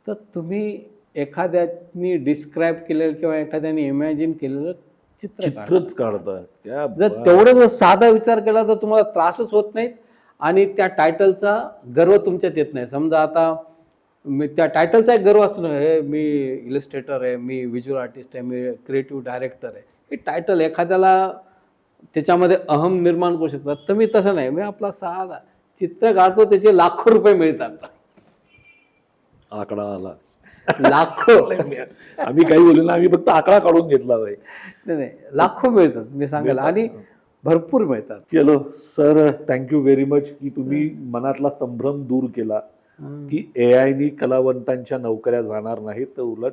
तर तुम्ही एखाद्यानी डिस्क्राईब केलेलं किंवा एखाद्याने इमॅजिन केलेलं चित्र काढा. चित्रच काढतात त्या जर तेवढं जर साधा विचार केला तर तुम्हाला त्रासच होत नाहीत आणि त्या टायटलचा गर्व तुमच्यात येत नाही. समजा आता मी त्या टायटलचा एक गर्व असतो ना, हे मी इलस्ट्रेटर आहे, मी व्हिज्युअल आर्टिस्ट आहे, मी क्रिएटिव्ह डायरेक्टर आहे. हे टायटल एखाद्याला त्याच्यामध्ये अहम निर्माण करू शकतात. तर मी तसं नाही, मी आपला साधा चित्र काढतो, त्याचे लाखो रुपये मिळतात. आकडा आला. लाखो आम्ही काही बोललो ना, आम्ही फक्त आकडा काढून घेतला बाई. नाही, लाखो मिळतात मी सांगायला, आणि भरपूर मिळतात. चलो सर, थँक्यू व्हेरी मच की तुम्ही मनातला संभ्रम दूर केला की एआयनी कलावंतांच्या नोकऱ्या जाणार नाहीत, तर उलट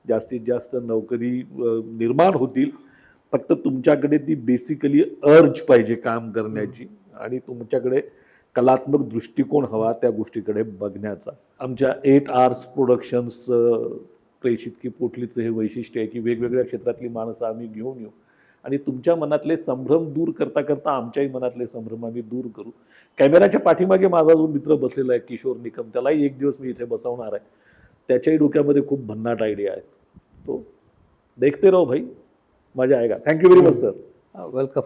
जास्तीत जास्त नोकरी निर्माण होतील. फक्त तुमच्याकडे ती बेसिकली अर्ज पाहिजे काम करण्याची, आणि तुमच्याकडे कलात्मक दृष्टिकोन हवा त्या गोष्टीकडे बघण्याचा. आमच्या 8 Hours प्रोडक्शन्स प्रेषित की पोटलीचं हे वैशिष्ट्य आहे की वेगवेगळ्या क्षेत्रातली माणसं आम्ही घेऊन येऊ आणि तुमच्या मनातले संभ्रम दूर करता करता आमच्याही मनातले संभ्रम आम्ही दूर करू. कॅमेऱ्याच्या पाठीमागे माझा जो मित्र बसलेला आहे किशोर निकम, त्यालाही एक दिवस मी इथे बसवणार आहे. त्याच्याही डोक्यामध्ये खूप भन्नाट आयडिया आहेत. तो देखते रहो भाई, मजा आएगा. Thank you very much sir. Welcome.